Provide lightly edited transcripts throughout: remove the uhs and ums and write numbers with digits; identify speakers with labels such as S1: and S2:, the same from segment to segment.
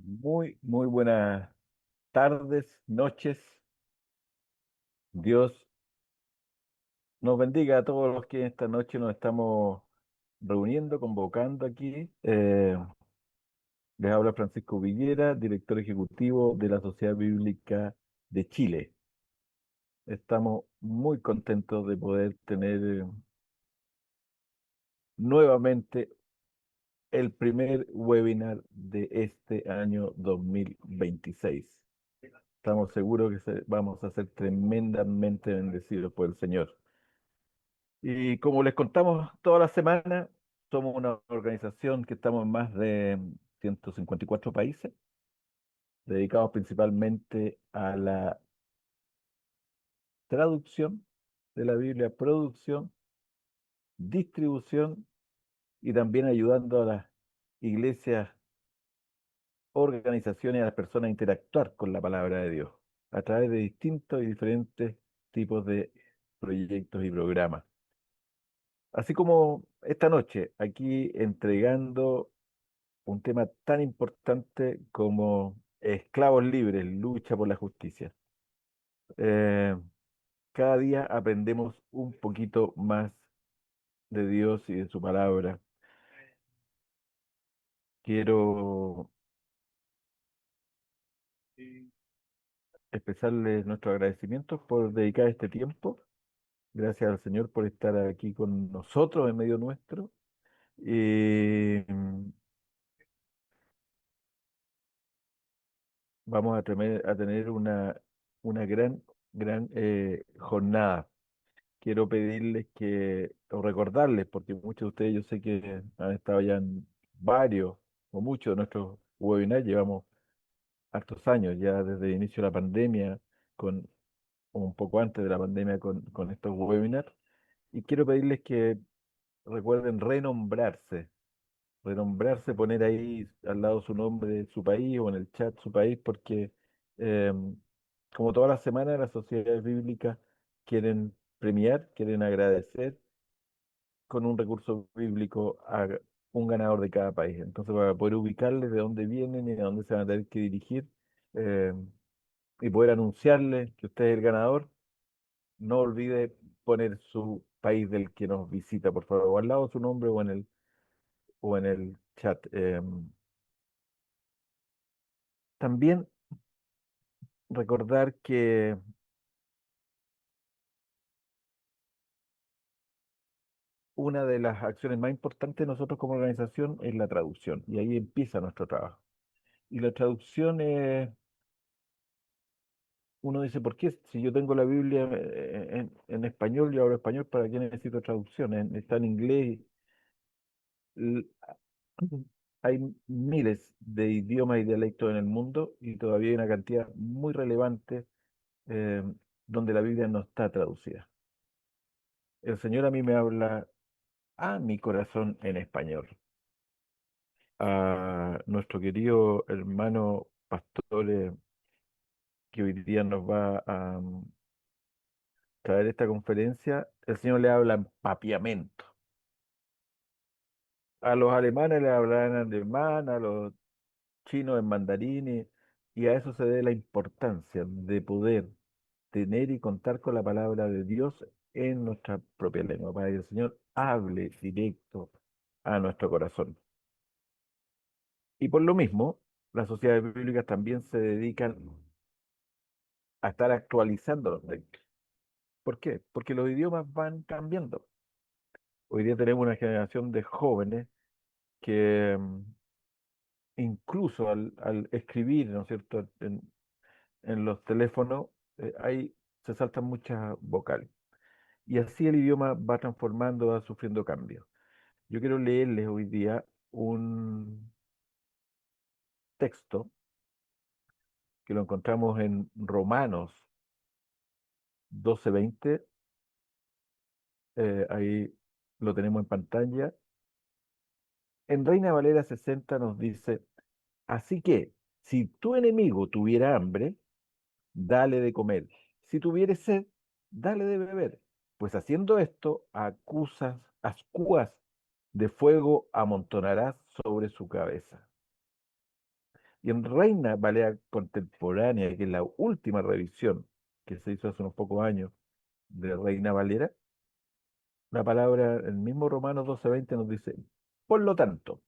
S1: Muy buenas tardes, noches. Dios nos bendiga a todos los que esta noche nos estamos reuniendo, convocando aquí. Les habla Francisco Villera, director ejecutivo de la Sociedad Bíblica de Chile. Estamos muy contentos de poder tener nuevamente el primer webinar de este año 2026. Estamos seguros que vamos a ser tremendamente bendecidos por el Señor. Y como les contamos toda la semana, somos una organización que estamos en más de 154 países, dedicados principalmente a la traducción de la Biblia, producción, distribución y también ayudando a las iglesias, organizaciones, a las personas a interactuar con la palabra de Dios a través de distintos y diferentes tipos de proyectos y programas. Así como esta noche, aquí entregando un tema tan importante como esclavos libres, lucha por la justicia. Eh, Cada día aprendemos un poquito más de Dios y de su palabra. Quiero expresarles nuestro agradecimiento por dedicar este tiempo. Gracias al Señor por estar aquí con nosotros en medio nuestro. Y vamos a tener una gran jornada. Quiero pedirles o recordarles, porque muchos de ustedes yo sé que han estado ya en varios o muchos de nuestros webinars, llevamos hartos años ya desde el inicio de la pandemia, o un poco antes de la pandemia con estos webinars, y quiero pedirles que recuerden renombrarse, poner ahí al lado su nombre de su país o en el chat su país, porque em, como todas las semanas las sociedades bíblicas quieren premiar, quieren agradecer con un recurso bíblico a un ganador de cada país. Entonces, para poder ubicarles de dónde vienen y a dónde se van a tener que dirigir eh, y poder anunciarles que usted es el ganador, no olvide poner su país del que nos visita, por favor, o al lado su nombre o en el chat. También recordar que una de las acciones más importantes de nosotros como organización es la traducción, y ahí empieza nuestro trabajo. Y la traducción es uno dice, ¿por qué si yo tengo la Biblia en español, yo hablo español, ¿para qué necesito traducción? Está en inglés. L- Hay miles de idiomas y dialectos en el mundo y todavía hay una cantidad muy relevante eh, donde la Biblia no está traducida. El Señor a mí me habla a mi corazón en español. A nuestro querido hermano pastor que hoy día nos va a traer esta conferencia, el Señor le habla en papiamento. A los alemanes le hablarán en alemán, a los chinos en mandarín, y a eso se debe la importancia de poder tener y contar con la palabra de Dios en nuestra propia lengua, para que el Señor hable directo a nuestro corazón. Y por lo mismo, las sociedades bíblicas también se dedican a estar actualizando los textos. ¿Por qué? Porque los idiomas van cambiando. Hoy día tenemos una generación de jóvenes que incluso al escribir, ¿no es cierto?, en los teléfonos, ahí se saltan muchas vocales. Y así el idioma va transformando, va sufriendo cambios. Yo quiero leerles hoy día un texto que lo encontramos en Romanos 12:20. Ahí lo tenemos en pantalla. En Reina Valera 60 nos dice, así que si tu enemigo tuviera hambre, dale de comer. Si tuviere sed, dale de beber. Pues haciendo esto, ascuas de fuego amontonarás sobre su cabeza. Y en Reina Valera Contemporánea, que es la última revisión que se hizo hace unos pocos años de Reina Valera, la palabra, el mismo Romanos 12:20 nos dice, por lo tanto,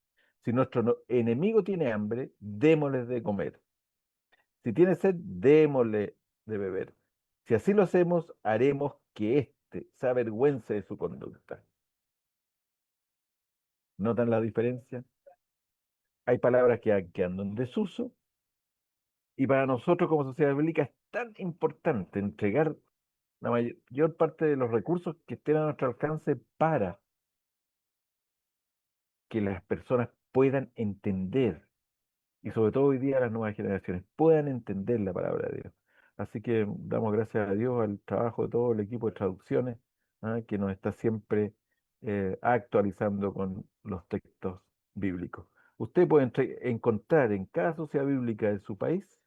S1: si nuestro enemigo tiene hambre, démosle de comer. Si tiene sed, démosle de beber. Si así lo hacemos, haremos que éste se avergüence de su conducta. ¿Notan la diferencia? Hay palabras que andan en desuso y para nosotros como sociedad bíblica es tan importante entregar la mayor parte de los recursos que estén a nuestro alcance para que las personas puedan entender y sobre todo hoy día las nuevas generaciones puedan entender la palabra de Dios. Así que damos gracias a Dios al trabajo de todo el equipo de traducciones, que nos está siempre actualizando con los textos bíblicos. Usted puede encontrar en cada sociedad bíblica de su país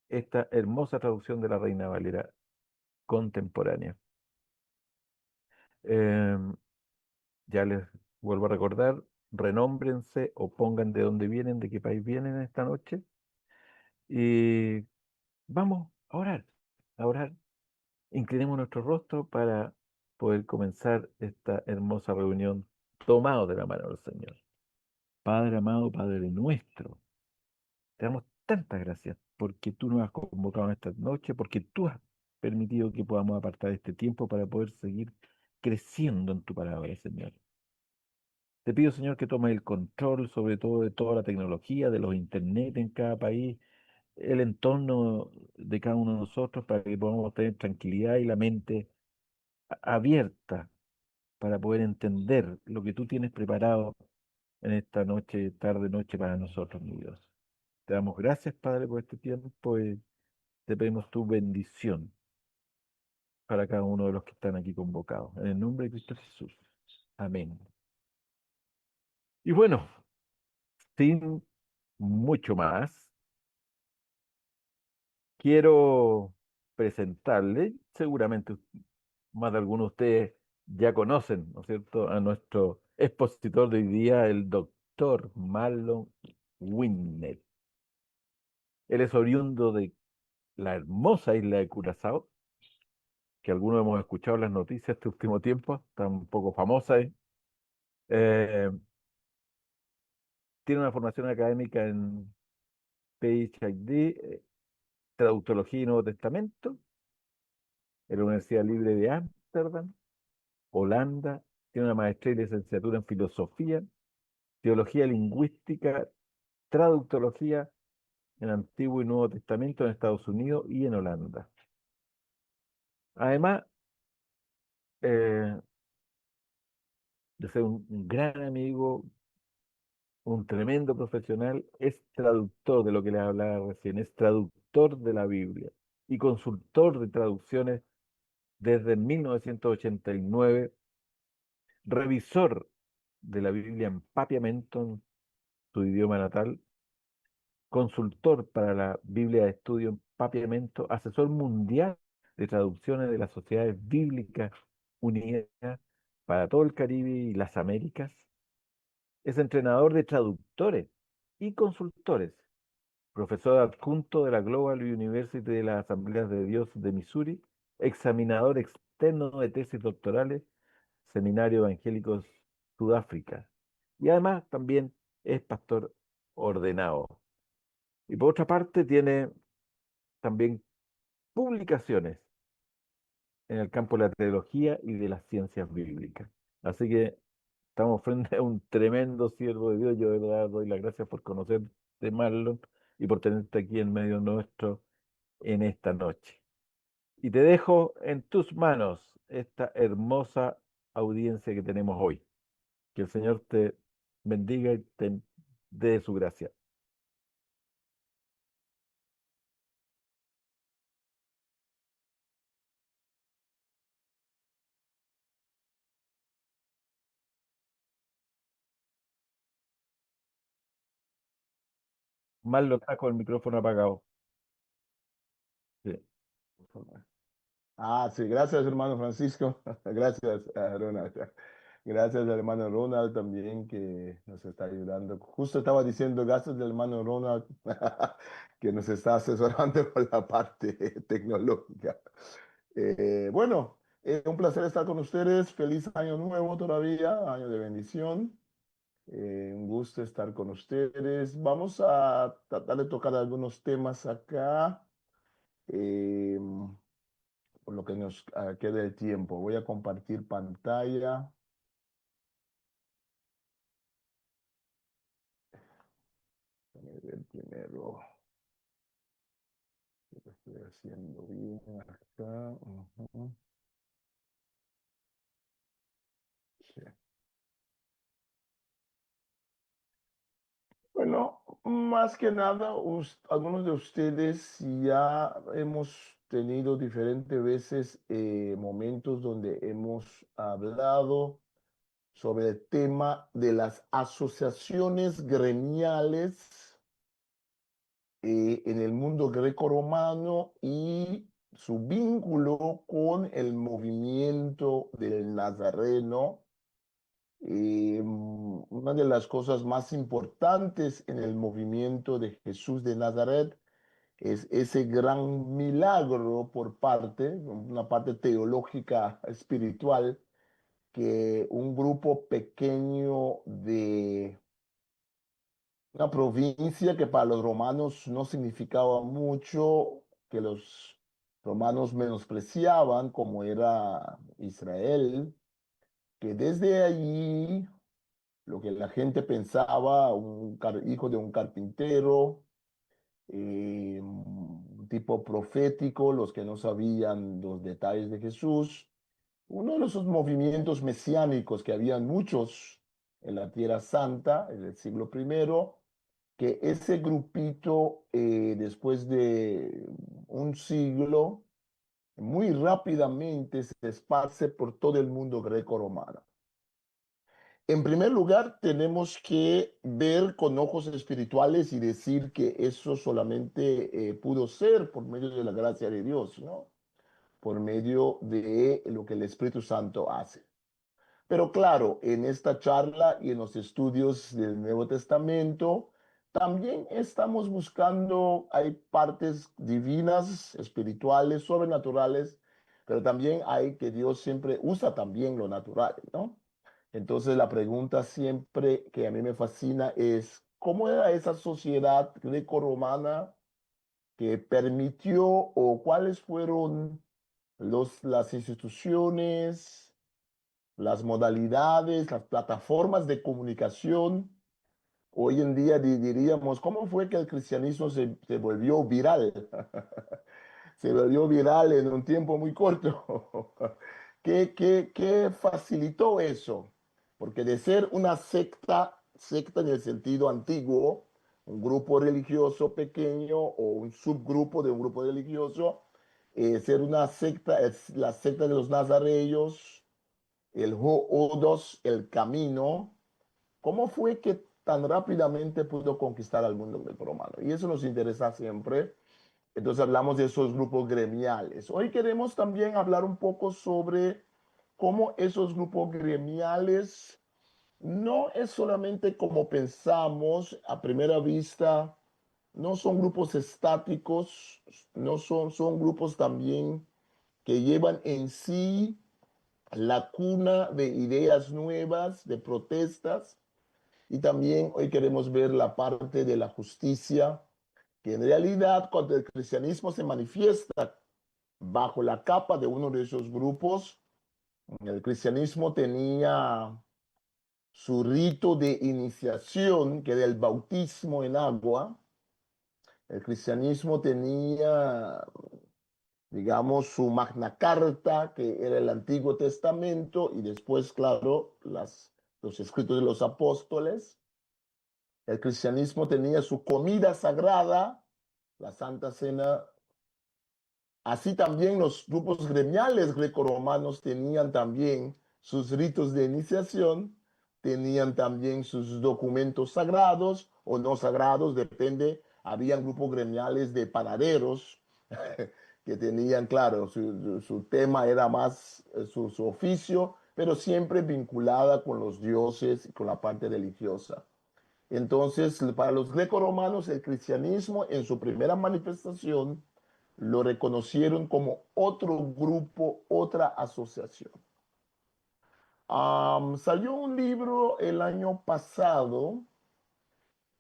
S1: esta hermosa traducción de la Reina Valera contemporánea. Em, ya les vuelvo a recordar, renómbrense o pongan de dónde vienen, de qué país vienen esta noche. Y vamos a orar. Inclinemos nuestro rostro para poder comenzar esta hermosa reunión tomados de la mano del Señor. Padre amado, Padre nuestro, te damos tantas gracias porque tú nos has convocado en esta noche, porque tú has permitido que podamos apartar este tiempo para poder seguir creciendo en tu palabra, Señor. Te pido, Señor, que tomes el control sobre todo de toda la tecnología, de los internet en cada país, el entorno de cada uno de nosotros para que podamos tener tranquilidad y la mente abierta para poder entender lo que tú tienes preparado en esta noche, tarde, noche para nosotros, mi Dios. Te damos gracias, Padre, por este tiempo y te pedimos tu bendición para cada uno de los que están aquí convocados. En el nombre de Cristo Jesús. Amén. Y bueno, sin mucho más, quiero presentarle, seguramente más de algunos de ustedes ya conocen, ¿no es cierto?, a nuestro expositor de hoy día, el doctor Marlon Winnet. Él es oriundo de la hermosa isla de Curazao, que algunos hemos escuchado en las noticias este último tiempo, está un poco famosa. Eh, tiene una formación académica en PhD, Traductología y Nuevo Testamento, en la Universidad Libre de Ámsterdam, Holanda. Tiene una maestría y licenciatura en Filosofía, Teología Lingüística, Traductología en Antiguo y Nuevo Testamento en Estados Unidos y en Holanda. Además eh, de ser un gran amigo, un tremendo profesional, es traductor de lo que les hablaba recién, es traductor de la Biblia y consultor de traducciones desde 1989, revisor de la Biblia en Papiamento, en su idioma natal, consultor para la Biblia de Estudio en Papiamento, asesor mundial de traducciones de las sociedades bíblicas unidas para todo el Caribe y las Américas. Es entrenador de traductores y consultores, profesor adjunto de la Global University de las Asambleas de Dios de Missouri, examinador externo de tesis doctorales, Seminario Evangélicos Sudáfrica. Y además también es pastor ordenado. Y por otra parte tiene también publicaciones en el campo de la teología y de las ciencias bíblicas. Así que estamos frente a un tremendo siervo de Dios. Yo de verdad doy las gracias por conocerte, Marlon, y por tenerte aquí en medio nuestro en esta noche. Y te dejo en tus manos esta hermosa audiencia que tenemos hoy. Que el Señor te bendiga y te dé su gracia. Marlon está con el micrófono apagado. Sí.
S2: Ah, sí, gracias, hermano Francisco. Gracias, Ronald. Gracias al hermano Ronald también que nos está ayudando. Justo estaba diciendo gracias al hermano Ronald que nos está asesorando con la parte tecnológica. Bueno, un placer estar con ustedes. Feliz año nuevo todavía, año de bendición. Un gusto estar con ustedes. Vamos a tratar de tocar algunos temas acá, eh, por lo que nos queda el tiempo. Voy a compartir pantalla. Déjame ver primero si lo estoy haciendo bien acá. Ujú. Sí. Bueno, más que nada, algunos de ustedes ya hemos tenido diferentes veces momentos donde hemos hablado sobre el tema de las asociaciones gremiales en el mundo greco-romano y su vínculo con el movimiento del Nazareno. Una de las cosas más importantes en el movimiento de Jesús de Nazaret es ese gran milagro por parte, una parte teológica espiritual, que un grupo pequeño de una provincia que para los romanos no significaba mucho, que los romanos menospreciaban, como era Israel, que desde allí lo que la gente pensaba, hijo de un carpintero, un tipo profético, los que no sabían los detalles de Jesús, uno de esos movimientos mesiánicos que habían muchos en la Tierra Santa en el siglo primero, que ese grupito, después de un siglo, muy rápidamente se esparce por todo el mundo greco-romano. En primer lugar, tenemos que ver con ojos espirituales y decir que eso solamente pudo ser por medio de la gracia de Dios, ¿no? Por medio de lo que el Espíritu Santo hace. Pero claro, en esta charla y en los estudios del Nuevo Testamento, también estamos buscando, hay partes divinas, espirituales, sobrenaturales, pero también hay que Dios siempre usa también lo natural, ¿no? Entonces la pregunta siempre que a mí me fascina es, ¿cómo era esa sociedad greco-romana que permitió o cuáles fueron las instituciones, las modalidades, las plataformas de comunicación? Hoy en día diríamos, ¿cómo fue que el cristianismo se volvió viral? Se volvió viral en un tiempo muy corto. ¿Qué facilitó eso? Porque de ser una secta, secta en el sentido antiguo, un grupo religioso pequeño o un subgrupo de un grupo religioso, ser una secta, es la secta de los nazarenos, el Odos, el camino. ¿Cómo fue que tan rápidamente pudo conquistar al mundo greco-romano? Y eso nos interesa siempre. Entonces hablamos de esos grupos gremiales. Hoy queremos también hablar un poco sobre cómo esos grupos gremiales no es solamente como pensamos a primera vista, no son grupos estáticos, no son grupos también que llevan en sí la cuna de ideas nuevas, de protestas, y también hoy queremos ver la parte de la justicia, que en realidad cuando el cristianismo se manifiesta bajo la capa de uno de esos grupos, el cristianismo tenía su rito de iniciación, que era el bautismo en agua. El cristianismo tenía, digamos, su Magna Carta, que era el Antiguo Testamento, y después, claro, los escritos de los apóstoles. El cristianismo tenía su comida sagrada, la Santa Cena. Así también los grupos gremiales grecorromanos tenían también sus ritos de iniciación, tenían también sus documentos sagrados o no sagrados, depende. Habían grupos gremiales de panaderos que tenían, claro, su tema era más su oficio, pero siempre vinculada con los dioses y con la parte religiosa. Entonces, para los grecorromanos, el cristianismo en su primera manifestación lo reconocieron como otro grupo, otra asociación. Salió un libro el año pasado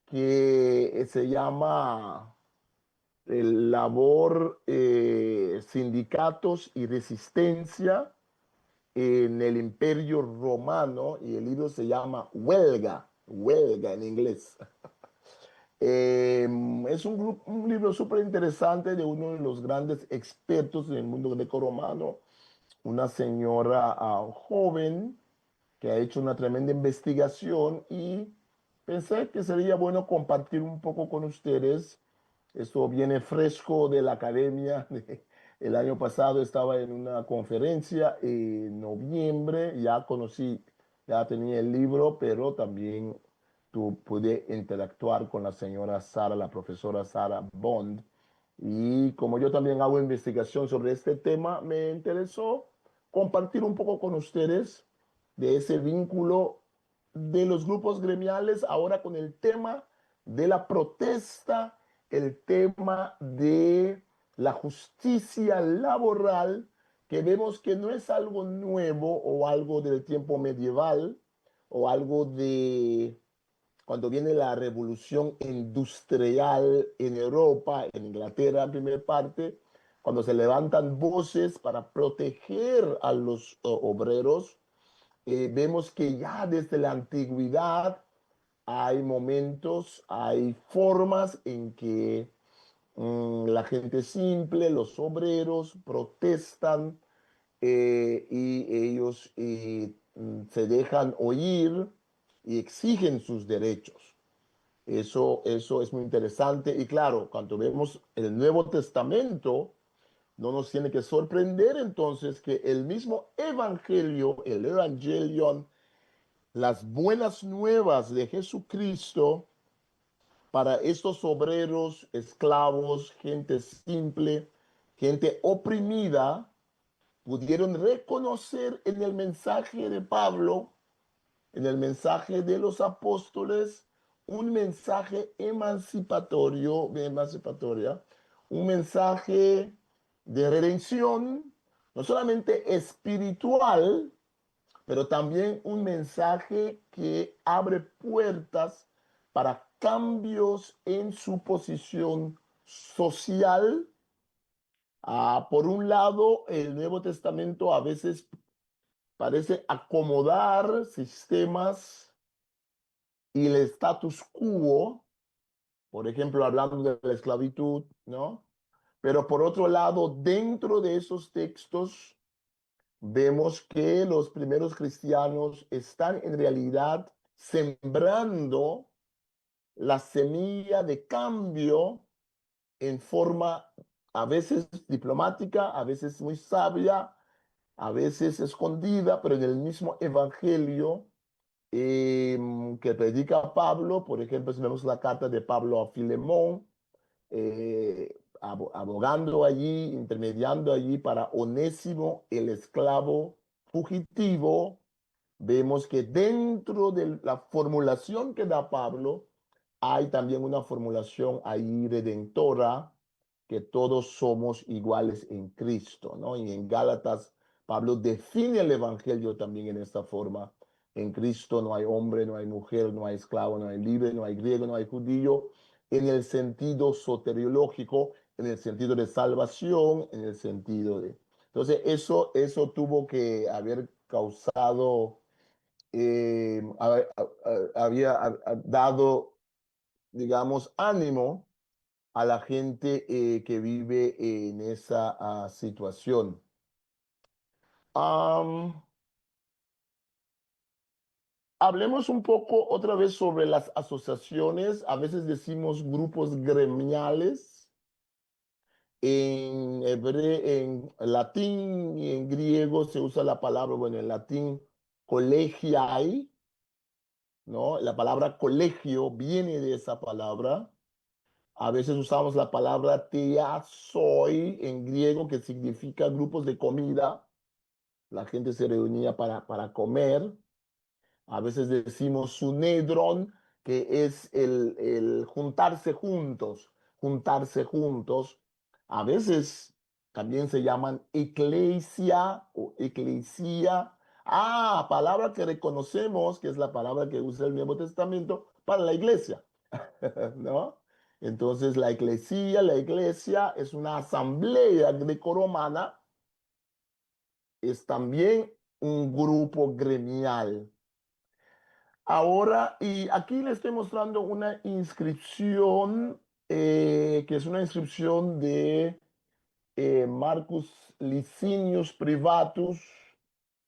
S2: que se llama Labor, Sindicatos y Resistencia en el Imperio Romano, y el libro se llama Huelga, Huelga en inglés. Es un libro súper interesante de uno de los grandes expertos en el mundo greco-romano, una señora joven que ha hecho una tremenda investigación, y pensé que sería bueno compartir un poco con ustedes. Esto viene fresco de la academia. El año pasado estaba en una conferencia en noviembre, ya conocí, ya tenía el libro, pero también pude interactuar con la señora Sara, la profesora Sara Bond. Y como yo también hago investigación sobre este tema, me interesó compartir un poco con ustedes de ese vínculo de los grupos gremiales ahora con el tema de la protesta, el tema de la justicia laboral, que vemos que no es algo nuevo o algo del tiempo medieval o algo de cuando viene la revolución industrial en Europa, en Inglaterra en primera parte, cuando se levantan voces para proteger a los obreros. Vemos que ya desde la antigüedad hay momentos, hay formas en que la gente simple, los obreros, protestan, y ellos se dejan oír y exigen sus derechos. Eso es muy interesante. Y claro, cuando vemos el Nuevo Testamento, no nos tiene que sorprender entonces que el mismo evangelio, el evangelion, las buenas nuevas de Jesucristo para estos obreros, esclavos, gente simple, gente oprimida, pudieron reconocer en el mensaje de Pablo, en el mensaje de los apóstoles, un mensaje emancipatoria, un mensaje de redención, no solamente espiritual, pero también un mensaje que abre puertas para cambios en su posición social. Por un lado, el Nuevo Testamento a veces parece acomodar sistemas y el status quo, por ejemplo, hablando de la esclavitud, ¿no? Pero por otro lado, dentro de esos textos, vemos que los primeros cristianos están en realidad sembrando la semilla de cambio en forma a veces diplomática, a veces muy sabia, a veces escondida, pero en el mismo evangelio que predica Pablo. Por ejemplo, si vemos la carta de Pablo a Filemón, abogando allí, intermediando allí para Onésimo, el esclavo fugitivo, vemos que dentro de la formulación que da Pablo, hay también una formulación ahí redentora, que todos somos iguales en Cristo, ¿no? Y en Gálatas, Pablo define el Evangelio también en esta forma. En Cristo no hay hombre, no hay mujer, no hay esclavo, no hay libre, no hay griego, no hay judío, en el sentido soteriológico, en el sentido de salvación, en el sentido de... Entonces, eso tuvo que haber causado, había dado, digamos, ánimo a la gente que vive en esa situación. Am, Hablemos un poco otra vez sobre las asociaciones. A veces decimos grupos gremiales. En latín y en griego se usa la palabra, bueno, en latín collegiae, ¿no? La palabra colegio viene de esa palabra. A veces usamos la palabra teasoi en griego, que significa grupos de comida. la gente se reunía para comer. A veces decimos sunedron, que es el juntarse juntos. A veces también se llaman eclesia o eclesia. Ah, palabra que reconocemos, que es la palabra que usa el Nuevo Testamento para la iglesia, ¿no? Entonces, la iglesia es una asamblea grecorromana, es también un grupo gremial. Ahora, y aquí le estoy mostrando una inscripción, que es una inscripción de Marcus Licinius Privatus,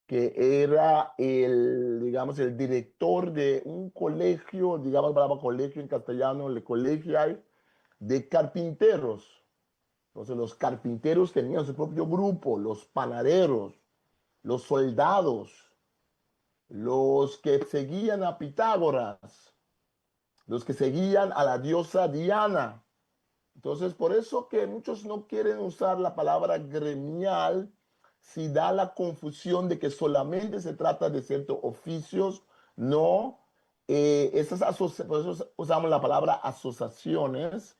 S2: que era el, digamos, el director de un colegio, digamos, la palabra colegio en castellano, el colegial de carpinteros. Entonces, los carpinteros tenían su propio grupo, los panaderos, los soldados, los que seguían a Pitágoras, los que seguían a la diosa Diana. Entonces, por eso que muchos no quieren usar la palabra gremial, si da la confusión de que solamente se trata de ciertos oficios. No, por eso usamos la palabra asociaciones,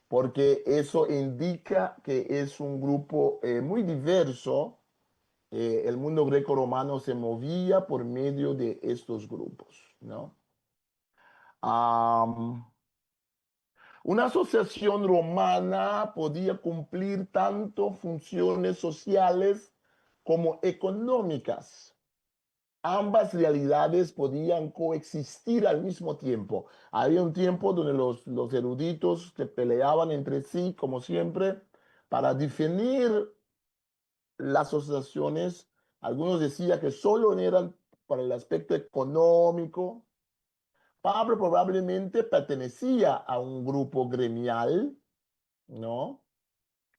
S2: porque eso indica que es un grupo muy diverso. El mundo greco-romano se movía por medio de estos grupos, ¿no? Am, una asociación romana podía cumplir tanto funciones sociales como económicas. Ambas realidades podían coexistir al mismo tiempo. Había un tiempo donde los eruditos se peleaban entre sí, como siempre, para definir las asociaciones. Algunos decían que solo eran para el aspecto económico. Pablo probablemente pertenecía a un grupo gremial, ¿no?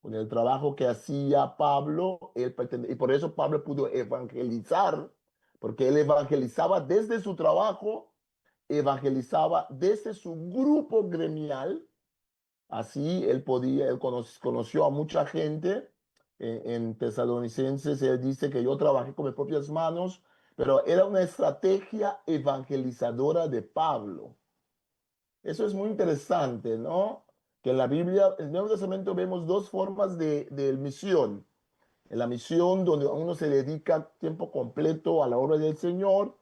S2: Con el trabajo que hacía Pablo, y por eso Pablo pudo evangelizar, porque él evangelizaba desde su trabajo, evangelizaba desde su grupo gremial. Así conoció a mucha gente. En Tesalonicenses él dice que yo trabajé con mis propias manos, pero era una estrategia evangelizadora de Pablo. Eso es muy interesante, ¿no? Que en la Biblia, en el Nuevo Testamento, vemos dos formas de misión. En la misión donde uno se dedica tiempo completo a la obra del Señor,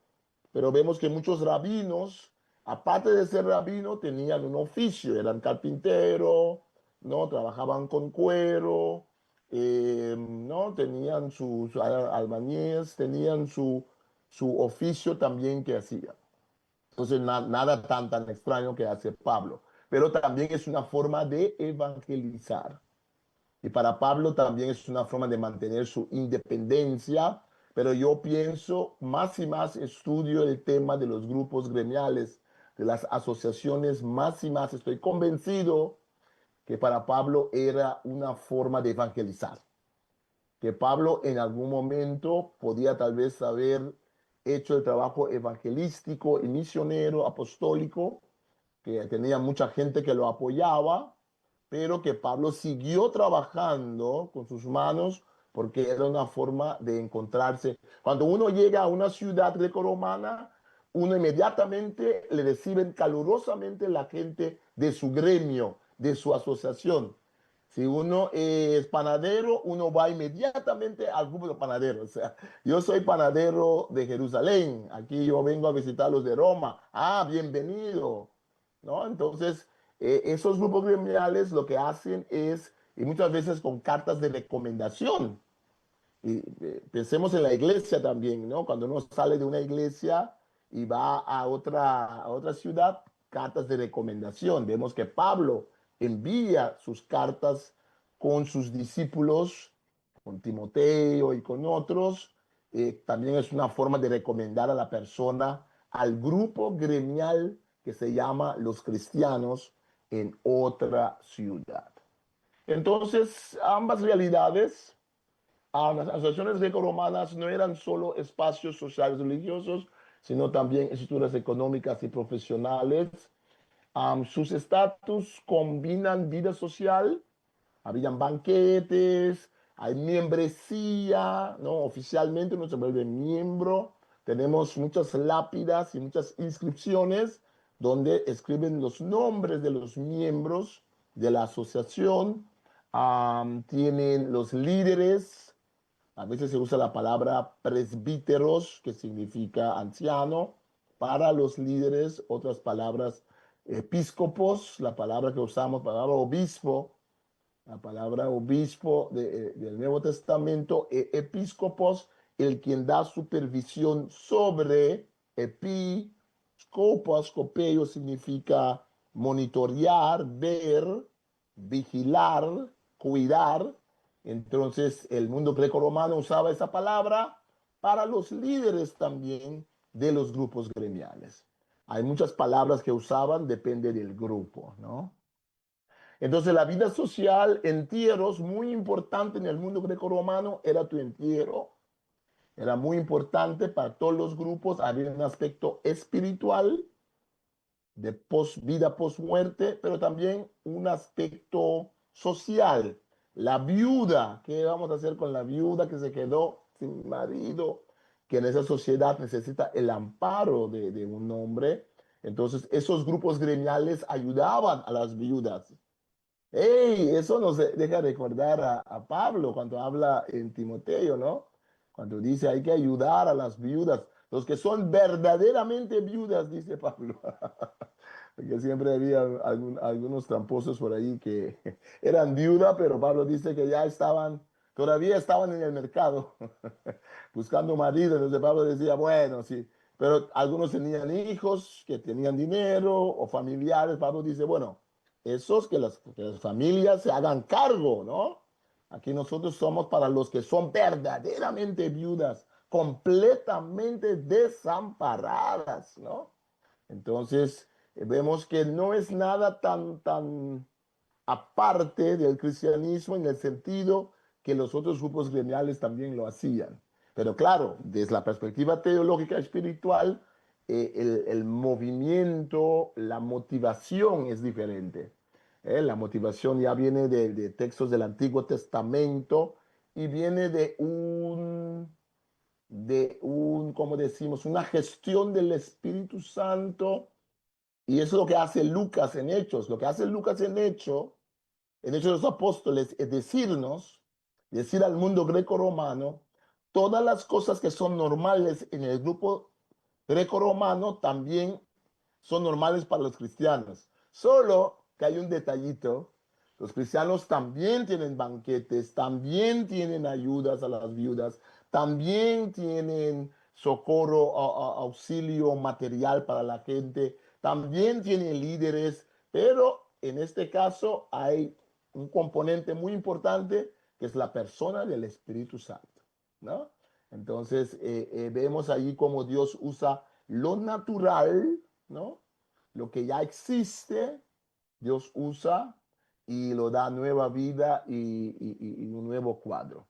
S2: pero vemos que muchos rabinos, aparte de ser rabino, tenían un oficio, eran carpinteros, ¿no? Trabajaban con cuero, ¿no? Tenían sus albañiles, tenían su oficio también que hacían. Entonces, nada tan extraño que hace Pablo. Pero también es una forma de evangelizar. Y para Pablo también es una forma de mantener su independencia. Pero yo pienso, más y más estudio el tema de los grupos gremiales, de las asociaciones, más y más estoy convencido que para Pablo era una forma de evangelizar, que Pablo en algún momento podía tal vez haber hecho el trabajo evangelístico y misionero apostólico, que tenía mucha gente que lo apoyaba, pero que Pablo siguió trabajando con sus manos porque era una forma de encontrarse. Cuando uno llega a una ciudad grecorromana, uno inmediatamente le reciben calurosamente la gente de su gremio, de su asociación. Si uno es panadero, uno va inmediatamente al grupo de panaderos. O sea, yo soy panadero de Jerusalén. Aquí yo vengo a visitar los de Roma. Ah, bienvenido. ¿No? Entonces, esos grupos gremiales lo que hacen es, y muchas veces con cartas de recomendación. Y pensemos en la iglesia también, ¿no? Cuando uno sale de una iglesia y va a otra ciudad, cartas de recomendación. Vemos que Pablo envía sus cartas con sus discípulos, con Timoteo y con otros. También es una forma de recomendar a la persona al grupo gremial que se llama los cristianos en otra ciudad. Entonces, ambas realidades, las asociaciones greco-romanas no eran solo espacios sociales religiosos, sino también estructuras económicas y profesionales. Sus estatus combinan vida social, habían banquetes, hay membresía, ¿no? Oficialmente uno se vuelve miembro. Tenemos muchas lápidas y muchas inscripciones donde escriben los nombres de los miembros de la asociación. Tienen los líderes. A veces se usa la palabra presbíteros, que significa anciano, para los líderes. Otras palabras, episcopos, la palabra que usamos, palabra obispo, la palabra obispo del Nuevo Testamento, episcopos, el quien da supervisión sobre, episcopos, scopeo significa monitorear, ver, vigilar, cuidar. Entonces el mundo greco-romano usaba esa palabra para los líderes también de los grupos gremiales. Hay muchas palabras que usaban, depende del grupo, ¿no? Entonces la vida social, entierros, muy importante en el mundo greco-romano, era tu entierro. Era muy importante para todos los grupos. Había un aspecto espiritual de vida post-muerte, pero también un aspecto social. La viuda, ¿qué vamos a hacer con la viuda que se quedó sin marido? Que en esa sociedad necesita el amparo de un hombre. Entonces esos grupos gremiales ayudaban a las viudas. Hey, eso nos deja recordar a Pablo cuando habla en Timoteo, ¿no? Cuando dice hay que ayudar a las viudas, los que son verdaderamente viudas, dice Pablo. Porque siempre había algunos tramposos por ahí que eran viuda, pero Pablo dice que ya estaban, todavía estaban en el mercado buscando marido. Entonces Pablo decía, bueno, sí, pero algunos tenían hijos que tenían dinero o familiares. Pablo dice, bueno, esos que las familias se hagan cargo, ¿no? Aquí nosotros somos para los que son verdaderamente viudas, completamente desamparadas, ¿no? Entonces, vemos que no es nada tan aparte del cristianismo en el sentido que los otros grupos gremiales también lo hacían. Pero claro, desde la perspectiva teológica espiritual, el movimiento, la motivación es diferente. La motivación ya viene de textos del Antiguo Testamento y viene ¿cómo decimos? Una gestión del Espíritu Santo. Y eso es lo que hace Lucas en Hechos. Lo que hace Lucas en Hechos de los Apóstoles, es decir al mundo greco-romano, todas las cosas que son normales en el grupo greco-romano también son normales para los cristianos. Solo que hay un detallito. Los cristianos también tienen banquetes, también tienen ayudas a las viudas, también tienen socorro, auxilio material para la gente, también tienen líderes, pero en este caso hay un componente muy importante que es la persona del Espíritu Santo, ¿no? Entonces vemos ahí cómo Dios usa lo natural, ¿no? Lo que ya existe, Dios usa y lo da nueva vida y un nuevo cuadro.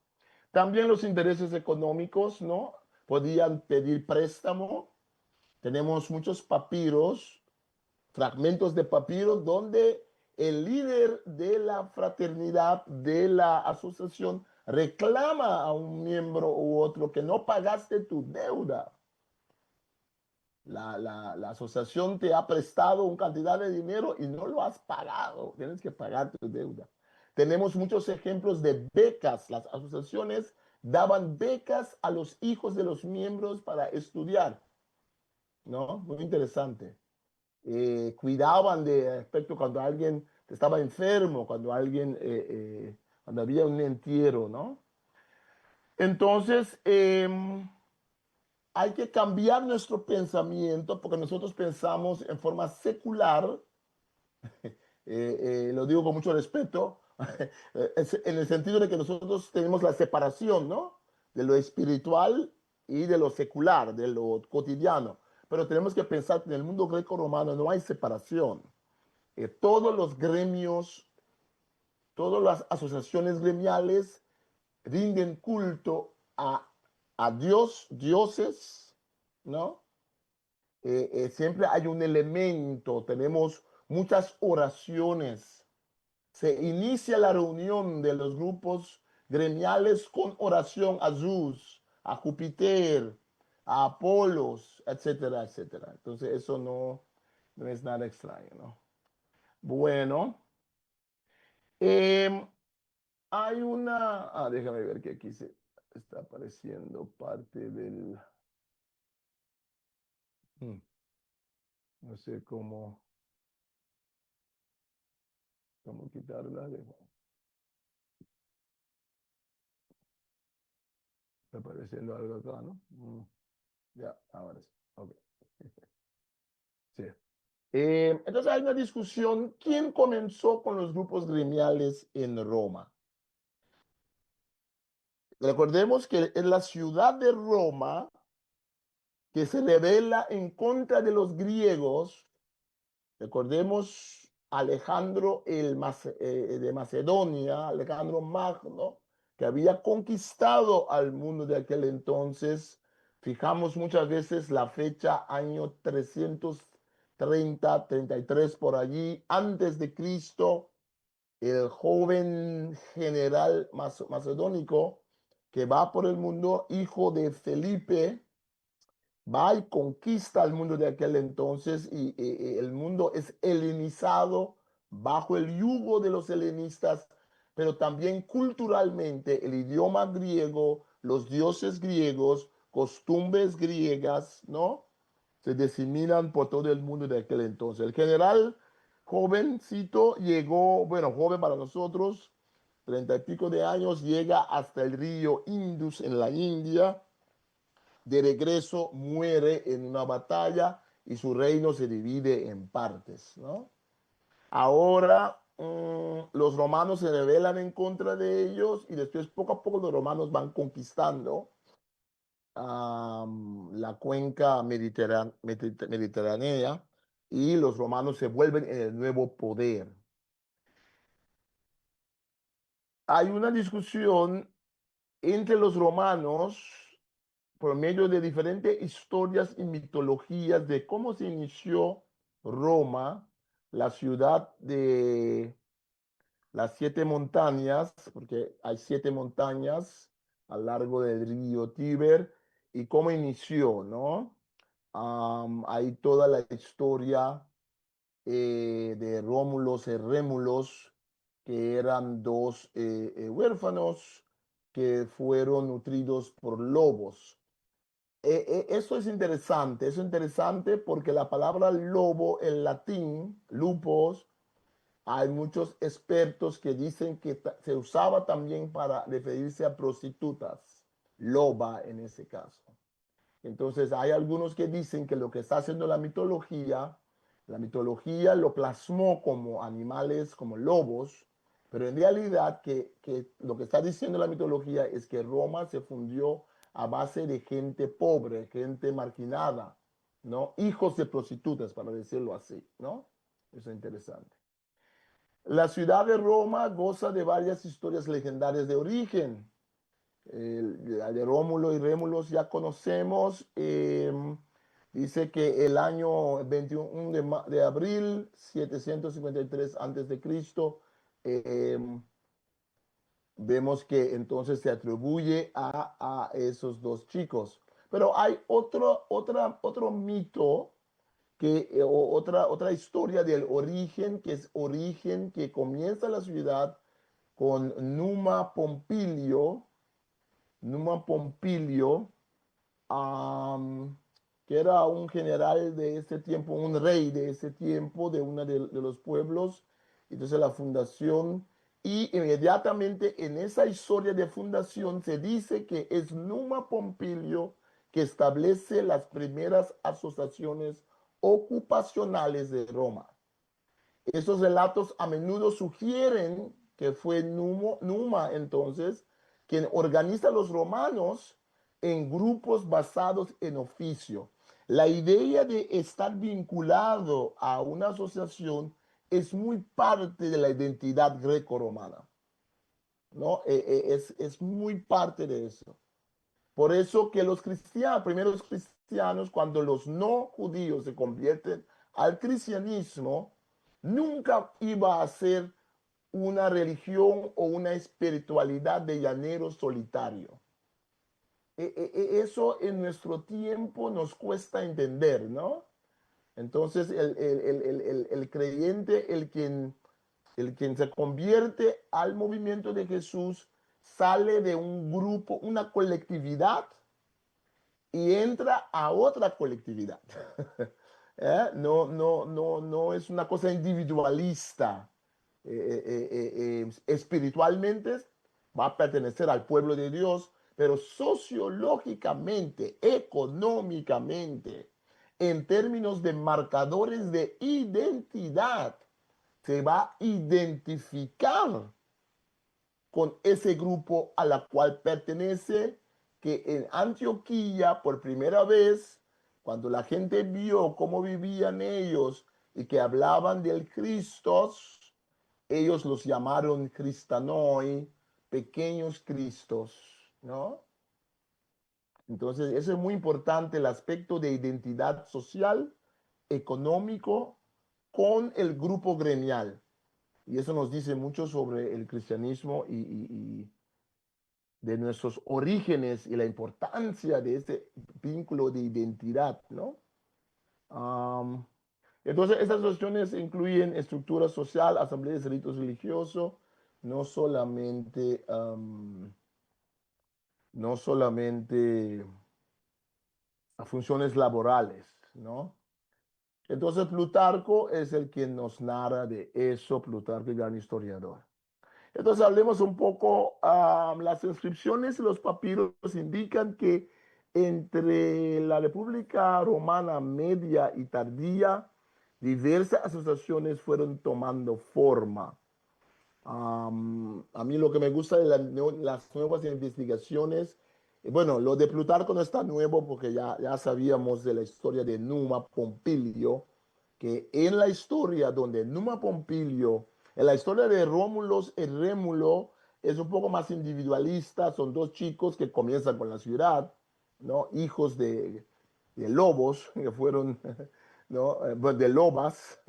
S2: También los intereses económicos, ¿no? Podían pedir préstamo. Tenemos muchos papiros, fragmentos de papiros donde el líder de la fraternidad, de la asociación, reclama a un miembro u otro que no pagaste tu deuda. La asociación te ha prestado una cantidad de dinero y no lo has pagado. Tienes que pagar tu deuda. Tenemos muchos ejemplos de becas. Las asociaciones daban becas a los hijos de los miembros para estudiar, ¿no? Muy interesante. Cuidaban de aspecto cuando alguien estaba enfermo, cuando había un entierro, ¿no? Entonces, hay que cambiar nuestro pensamiento porque nosotros pensamos en forma secular, lo digo con mucho respeto, en el sentido de que nosotros tenemos la separación, ¿no? De lo espiritual y de lo secular, de lo cotidiano. Pero tenemos que pensar que en el mundo greco-romano no hay separación. Todos los gremios, todas las asociaciones gremiales rinden culto a Dios, dioses, ¿no? Siempre hay un elemento, tenemos muchas oraciones. Se inicia la reunión de los grupos gremiales con oración a Zeus, a Júpiter, a Apolos, etcétera, etcétera. Entonces eso no es nada extraño, ¿no? Bueno, em, hay una, déjame ver que aquí se está apareciendo parte del, hmm, no sé cómo quitarla. Está apareciendo algo acá, ¿no? Ya, ahora sí. Ok. Sí. Entonces hay una discusión, ¿quién comenzó con los grupos gremiales en Roma? Recordemos que es la ciudad de Roma que se rebela en contra de los griegos. Recordemos Alejandro de Macedonia, Alejandro Magno, que había conquistado al mundo de aquel entonces. Fijamos muchas veces la fecha, año 330, 33 por allí, antes de Cristo, el joven general macedónico que va por el mundo, hijo de Felipe, va y conquista el mundo de aquel entonces y el mundo es helenizado bajo el yugo de los helenistas, pero también culturalmente el idioma griego, los dioses griegos, costumbres griegas, ¿no? Se diseminan por todo el mundo de aquel entonces. El general jovencito llegó, bueno, joven para nosotros, 30 y pico de años, llega hasta el río Indus en la India. De regreso muere en una batalla y su reino se divide en partes, ¿no? Ahora los romanos se rebelan en contra de ellos y después poco a poco los romanos van conquistando la cuenca mediterránea y los romanos se vuelven en el nuevo poder. Hay una discusión entre los romanos por medio de diferentes historias y mitologías de cómo se inició Roma, la ciudad de las siete montañas, porque hay siete montañas a lo largo del río Tíber, y cómo inició, ¿no? Hay toda la historia de Rómulos y Rémulos, que eran dos huérfanos que fueron nutridos por lobos. Eso es interesante porque la palabra lobo en latín, lupos, hay muchos expertos que dicen que se usaba también para referirse a prostitutas, loba en ese caso. Entonces hay algunos que dicen que lo que está haciendo la mitología lo plasmó como animales, como lobos, pero en realidad que lo que está diciendo la mitología es que Roma se fundió a base de gente pobre, gente marginada, ¿no? Hijos de prostitutas, para decirlo así, ¿no? Eso es interesante. La ciudad de Roma goza de varias historias legendarias de origen. La de Rómulo y Rémulos ya conocemos. Dice que el año 21 de abril 753 antes de Cristo, vemos que entonces se atribuye a esos dos chicos. Pero hay otro mito otra historia del origen, que es origen que comienza la ciudad con Numa Pompilio, um, que era un general de ese tiempo, un rey de ese tiempo, de uno de los pueblos. Entonces la fundación, y inmediatamente en esa historia de fundación se dice que es Numa Pompilio que establece las primeras asociaciones ocupacionales de Roma. Esos relatos a menudo sugieren que fue Numa entonces quien organiza a los romanos en grupos basados en oficio. La idea de estar vinculado a una asociación es muy parte de la identidad greco-romana, ¿no? Es muy parte de eso. Por eso que los cristianos, primeros cristianos, cuando los no judíos se convierten al cristianismo, nunca iba a ser una religión o una espiritualidad de llanero solitario. Eso en nuestro tiempo nos cuesta entender, ¿no? Entonces el creyente, el quien se convierte al movimiento de Jesús, sale de un grupo, una colectividad y entra a otra colectividad. No es una cosa individualista. Espiritualmente va a pertenecer al pueblo de Dios, pero sociológicamente, económicamente, en términos de marcadores de identidad, se va a identificar con ese grupo a la cual pertenece, que en Antioquía por primera vez, cuando la gente vio cómo vivían ellos y que hablaban del Cristo, ellos los llamaron Cristanoi, pequeños Cristos, ¿no? Entonces, eso es muy importante, el aspecto de identidad social, económico, con el grupo gremial. Y eso nos dice mucho sobre el cristianismo y de nuestros orígenes y la importancia de ese vínculo de identidad, ¿no? Um, entonces, estas cuestiones incluyen estructura social, asambleas de ritos religiosos, no solamente, no solamente a funciones laborales, ¿no? Entonces, Plutarco es el quien nos narra de eso, Plutarco, el gran historiador. Entonces hablemos un poco, las inscripciones y los papiros indican que entre la República Romana media y tardía, diversas asociaciones fueron tomando forma. A mí lo que me gusta de las nuevas investigaciones, bueno, lo de Plutarco no está nuevo porque ya sabíamos de la historia de Numa Pompilio, que en la historia donde Numa Pompilio, en la historia de Rómulos y Rémulo, es un poco más individualista, son dos chicos que comienzan con la ciudad, ¿no? Hijos de lobos, que fueron, ¿no? De lobas,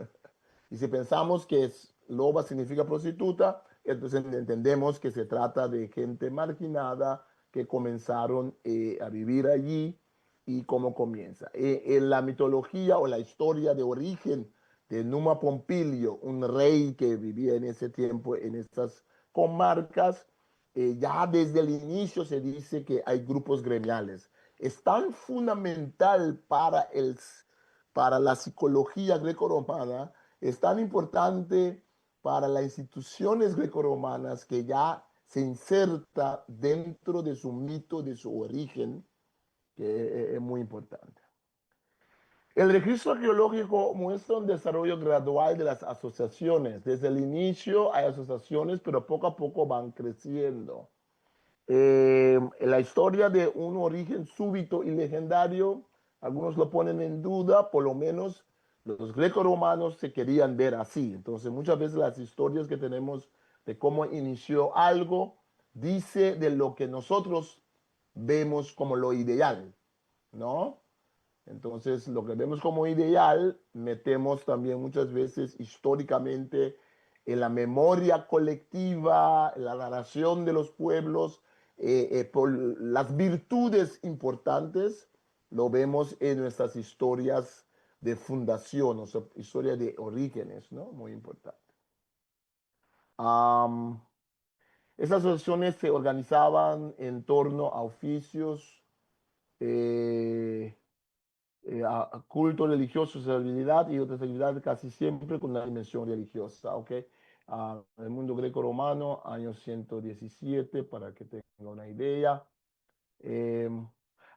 S2: y si pensamos que loba significa prostituta, entonces entendemos que se trata de gente marginada que comenzaron a vivir allí y cómo comienza. En la mitología o la historia de origen de Numa Pompilio, un rey que vivía en ese tiempo en estas comarcas, ya desde el inicio se dice que hay grupos gremiales. Es tan fundamental para la psicología grecorromana, es tan importante para las instituciones grecorromanas que ya se inserta dentro de su mito, de su origen, que es muy importante. El registro arqueológico muestra un desarrollo gradual de las asociaciones. Desde el inicio hay asociaciones, pero poco a poco van creciendo. La historia de un origen súbito y legendario, algunos lo ponen en duda, por lo menos los greco-romanos se querían ver así. Entonces, muchas veces las historias que tenemos de cómo inició algo, dice de lo que nosotros vemos como lo ideal, ¿no? Entonces, lo que vemos como ideal, metemos también muchas veces históricamente en la memoria colectiva, en la narración de los pueblos, por las virtudes importantes, lo vemos en nuestras historias de fundación, o sea, historia de orígenes, ¿no? Muy importante. Um, Esas asociaciones se organizaban en torno a oficios, eh, a culto religioso, habilidad y otras actividades casi siempre con una dimensión religiosa, ¿ok? El mundo greco-romano, año 117, para que tenga una idea. Eh,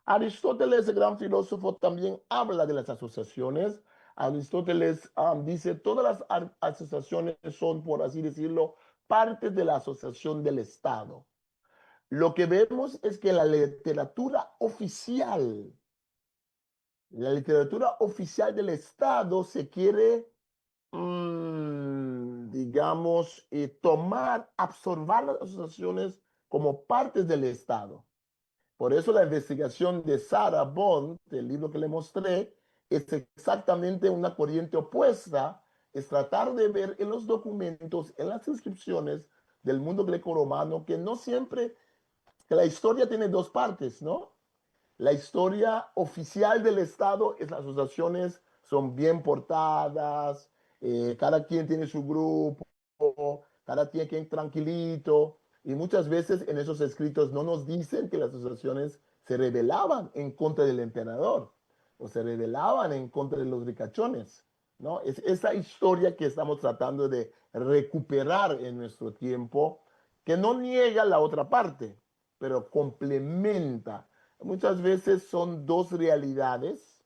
S2: Aristóteles, el gran filósofo, también habla de las asociaciones. Aristóteles dice, todas las asociaciones son, por así decirlo, parte de la asociación del Estado. Lo que vemos es que la literatura oficial del Estado se quiere, digamos, absorber las asociaciones como partes del Estado. Por eso la investigación de Sarah Bond, del libro que le mostré, es exactamente una corriente opuesta es tratar de ver en los documentos, en las inscripciones del mundo grecorromano, que no siempre, que la historia tiene dos partes, ¿no? La historia oficial del Estado es las asociaciones son bien portadas, cada quien tiene su grupo, cada quien tranquilito, y muchas veces en esos escritos no nos dicen que las asociaciones se rebelaban en contra del emperador o se rebelaban en contra de los ricachones, ¿no? Es esa historia que estamos tratando de recuperar en nuestro tiempo, que no niega la otra parte, pero complementa. Muchas veces son dos realidades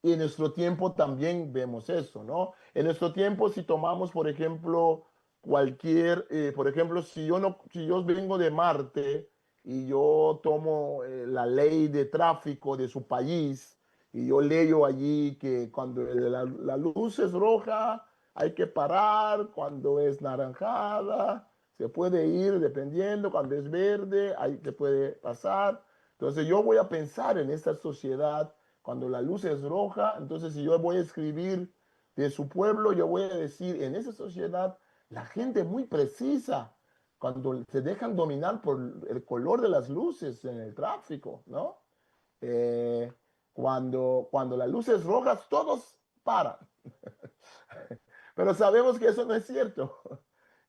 S2: y en nuestro tiempo también vemos eso, ¿no? En nuestro tiempo, si tomamos, por ejemplo, por ejemplo, si yo, no, si yo vengo de Marte y yo tomo la ley de tráfico de su país y yo leo allí que cuando la luz es roja hay que parar, cuando es naranjada se puede ir dependiendo, cuando es verde ahí se puede pasar. Entonces yo voy a pensar en esta sociedad cuando la luz es roja, entonces si yo voy a escribir de su pueblo, yo voy a decir, en esa sociedad, la gente es muy precisa cuando se dejan dominar por el color de las luces en el tráfico, ¿no? Eh, cuando las luces rojas, todos paran. Pero sabemos que eso no es cierto.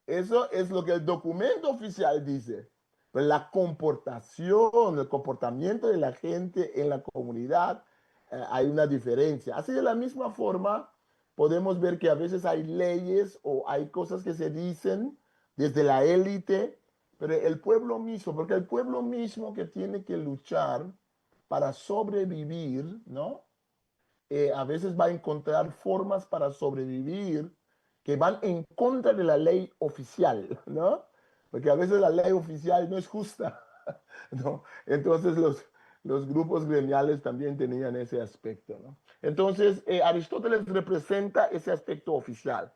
S2: Eso es lo que el documento oficial dice. Pero la comportación, el comportamiento de la gente en la comunidad, hay una diferencia. Así de la misma forma, podemos ver que a veces hay leyes o hay cosas que se dicen desde la élite, pero el pueblo mismo, porque el pueblo mismo que tiene que luchar para sobrevivir, ¿no? A veces va a encontrar formas para sobrevivir que van en contra de la ley oficial, ¿no? Porque a veces la ley oficial no es justa, ¿no? Entonces los grupos gremiales también tenían ese aspecto, ¿no? Entonces, Aristóteles representa ese aspecto oficial.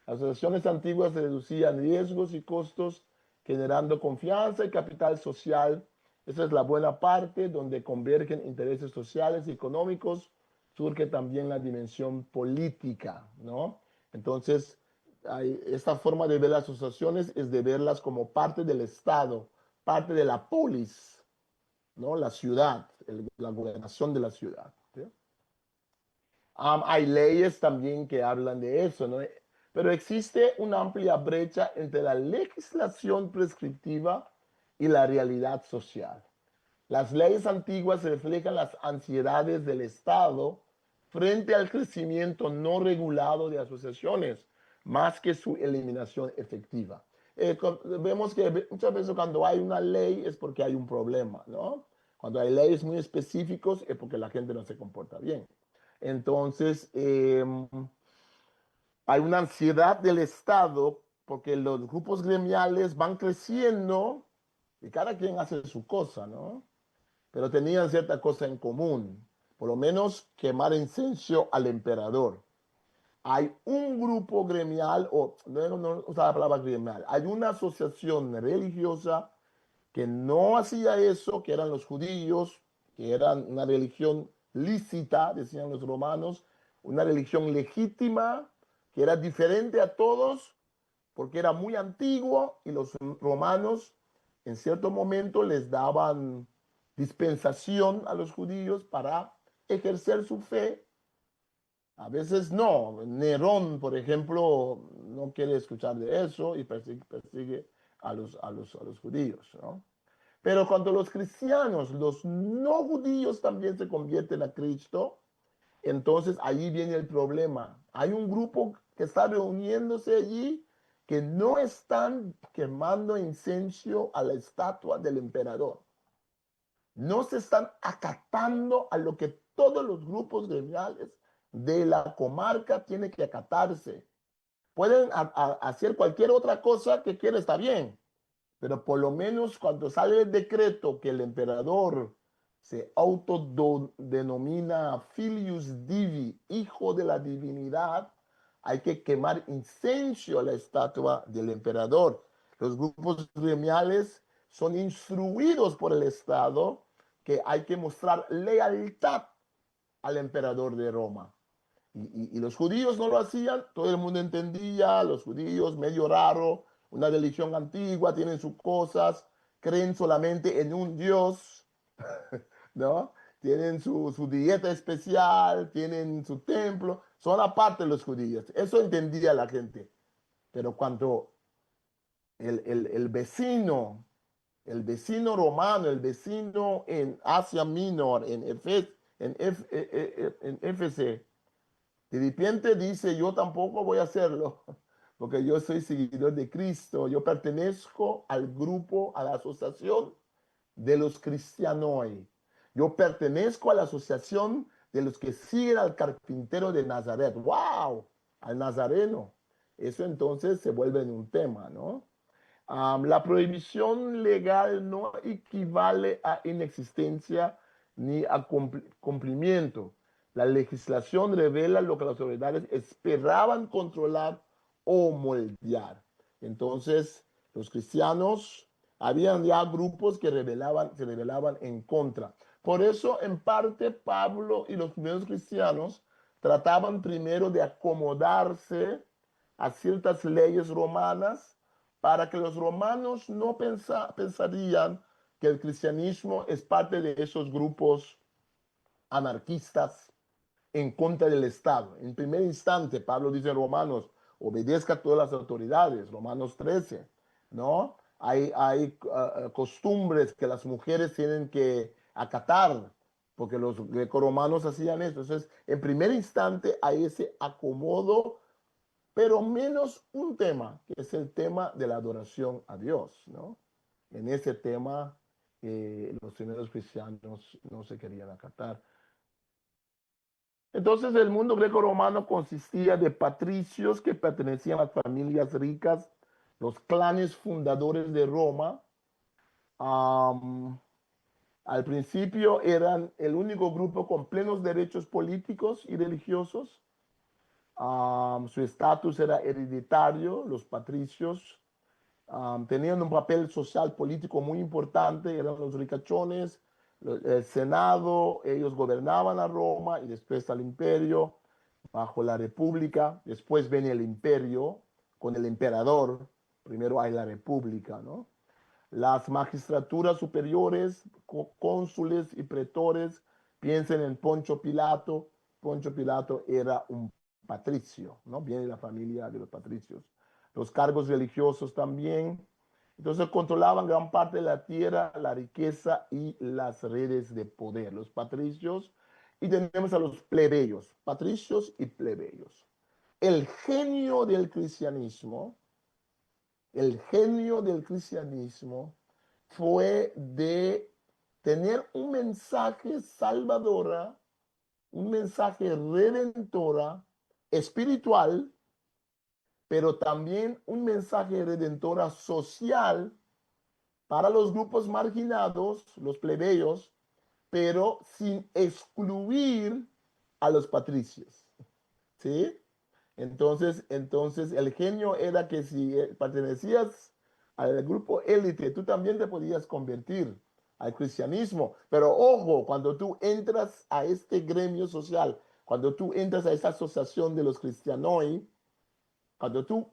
S2: Las asociaciones antiguas reducían riesgos y costos, generando confianza y capital social. Esa es la buena parte donde convergen intereses sociales y económicos, surge también la dimensión política, ¿no? Entonces, esta forma de ver las asociaciones es de verlas como parte del Estado, parte de la polis, ¿no? La ciudad, la gobernación de la ciudad. ¿Sí? Hay leyes también que hablan de eso, ¿no? Pero existe una amplia brecha entre la legislación prescriptiva y la realidad social. Las leyes antiguas reflejan las ansiedades del Estado frente al crecimiento no regulado de asociaciones, más que su eliminación efectiva. Vemos que muchas veces cuando hay una ley es porque hay un problema, ¿no? Cuando hay leyes muy específicas es porque la gente no se comporta bien. Entonces, hay una ansiedad del Estado porque los grupos gremiales van creciendo y cada quien hace su cosa, ¿no? Pero tenían cierta cosa en común, por lo menos quemar incenso al emperador. Hay un grupo gremial, o no usa la palabra gremial, hay una asociación religiosa que no hacía eso, que eran los judíos, que eran una religión lícita, decían los romanos, una religión legítima, que era diferente a todos, porque era muy antiguo y los romanos en cierto momento les daban dispensación a los judíos para ejercer su fe. A veces no. Nerón, por ejemplo, no quiere escuchar de eso y persigue a los judíos, ¿no? Pero cuando los cristianos, los no judíos también se convierten a Cristo, entonces allí viene el problema. Hay un grupo que está reuniéndose allí que no están quemando incienso a la estatua del emperador. No se están acatando a lo que todos los grupos gremiales de la comarca tienen que acatarse. Pueden hacer cualquier otra cosa que quieran, está bien, pero por lo menos cuando sale el decreto que el emperador se autodenomina Filius Divi, hijo de la divinidad, hay que quemar incenso a la estatua del emperador. Los grupos gremiales son instruidos por el Estado que hay que mostrar lealtad al emperador de Roma. Y los judíos no lo hacían, todo el mundo entendía, los judíos medio raro, una religión antigua, tienen sus cosas, creen solamente en un Dios, ¿no? Tienen su dieta especial, tienen su templo, son aparte los judíos. Eso entendía la gente. Pero cuando el vecino, el vecino romano, el vecino en Asia Menor, en Éfeso, de repente dice, yo tampoco voy a hacerlo, porque yo soy seguidor de Cristo, yo pertenezco al grupo, a la asociación de los cristianos. Yo pertenezco a la asociación de los que siguen al carpintero de Nazaret. ¡Wow! Al nazareno. Eso entonces se vuelve en un tema, ¿no? La prohibición legal no equivale a inexistencia ni a cumplimiento. La legislación revela lo que las autoridades esperaban controlar o moldear. Entonces, los cristianos, habían ya grupos que se rebelaban en contra. Por eso, en parte, Pablo y los primeros cristianos trataban primero de acomodarse a ciertas leyes romanas para que los romanos no pensarían que el cristianismo es parte de esos grupos anarquistas en contra del Estado. En primer instante, Pablo dice en Romanos, obedezca a todas las autoridades, Romanos 13, ¿no? Hay costumbres que las mujeres tienen que acatar, porque los grecorromanos hacían eso. Entonces, en primer instante hay ese acomodo, pero menos un tema, que es el tema de la adoración a Dios, ¿no? En ese tema, los primeros cristianos no se querían acatar. Entonces, el mundo greco-romano consistía de patricios que pertenecían a familias ricas, los clanes fundadores de Roma. Um, Al principio eran el único grupo con plenos derechos políticos y religiosos. Su estatus era hereditario, los patricios tenían un papel social político muy importante, eran los ricachones, el Senado, ellos gobernaban a Roma y después al imperio, bajo la república, después viene el imperio con el emperador, primero hay la república, ¿no? Las magistraturas superiores, cónsules y pretores, piensen en Poncho Pilato era un patricio, ¿no? Viene de la familia de los patricios. Los cargos religiosos también. Entonces controlaban gran parte de la tierra, la riqueza y las redes de poder. Los patricios y tenemos a los plebeyos, patricios y plebeyos. El genio del cristianismo, el genio del cristianismo fue de tener un mensaje salvadora, un mensaje redentora, espiritual, pero también un mensaje redentora social para los grupos marginados, los plebeyos, pero sin excluir a los patricios. ¿Sí? Entonces el genio era que si pertenecías al grupo élite, tú también te podías convertir al cristianismo. Pero ojo, cuando tú entras a este gremio social, cuando tú entras a esta asociación de los cristianoi, cuando tú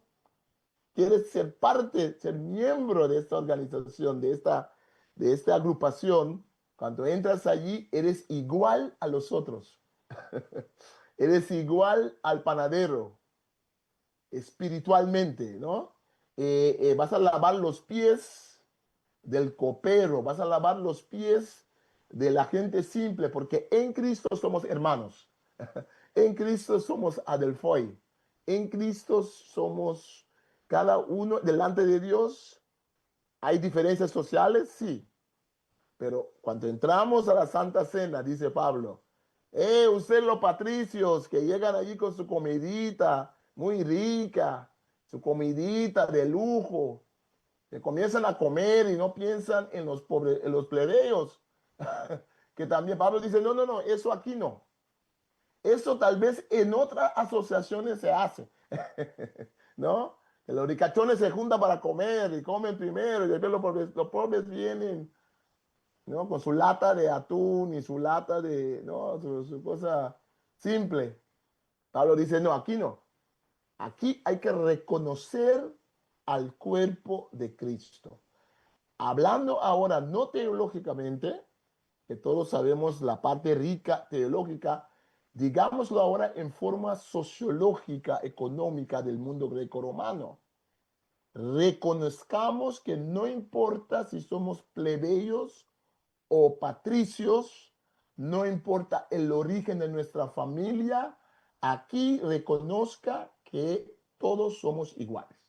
S2: quieres ser parte, ser miembro de esta organización, de esta agrupación, cuando entras allí, eres igual a los otros. Eres igual al panadero espiritualmente, ¿no? Vas a lavar los pies del copero, vas a lavar los pies de la gente simple, porque en Cristo somos hermanos, en Cristo somos adelphoi, en Cristo somos cada uno delante de Dios. ¿Hay diferencias sociales? Sí, pero cuando entramos a la Santa Cena, dice Pablo, ustedes los patricios que llegan allí con su comidita muy rica, su comidita de lujo, que comienzan a comer y no piensan en los pobres, en los plebeyos, que también Pablo dice, no, no, no, eso aquí no. Eso tal vez en otras asociaciones se hace, ¿no? Que los ricachones se juntan para comer y comen primero y después los pobres vienen, ¿no? Con su lata de atún y su lata de, ¿no? Su cosa simple. Pablo dice, no, aquí no. Aquí hay que reconocer al cuerpo de Cristo. Hablando ahora no teológicamente, que todos sabemos la parte rica teológica, digámoslo ahora en forma sociológica, económica del mundo greco-romano. Reconozcamos que no importa si somos plebeyos o patricios, no importa el origen de nuestra familia, aquí reconozca que todos somos iguales.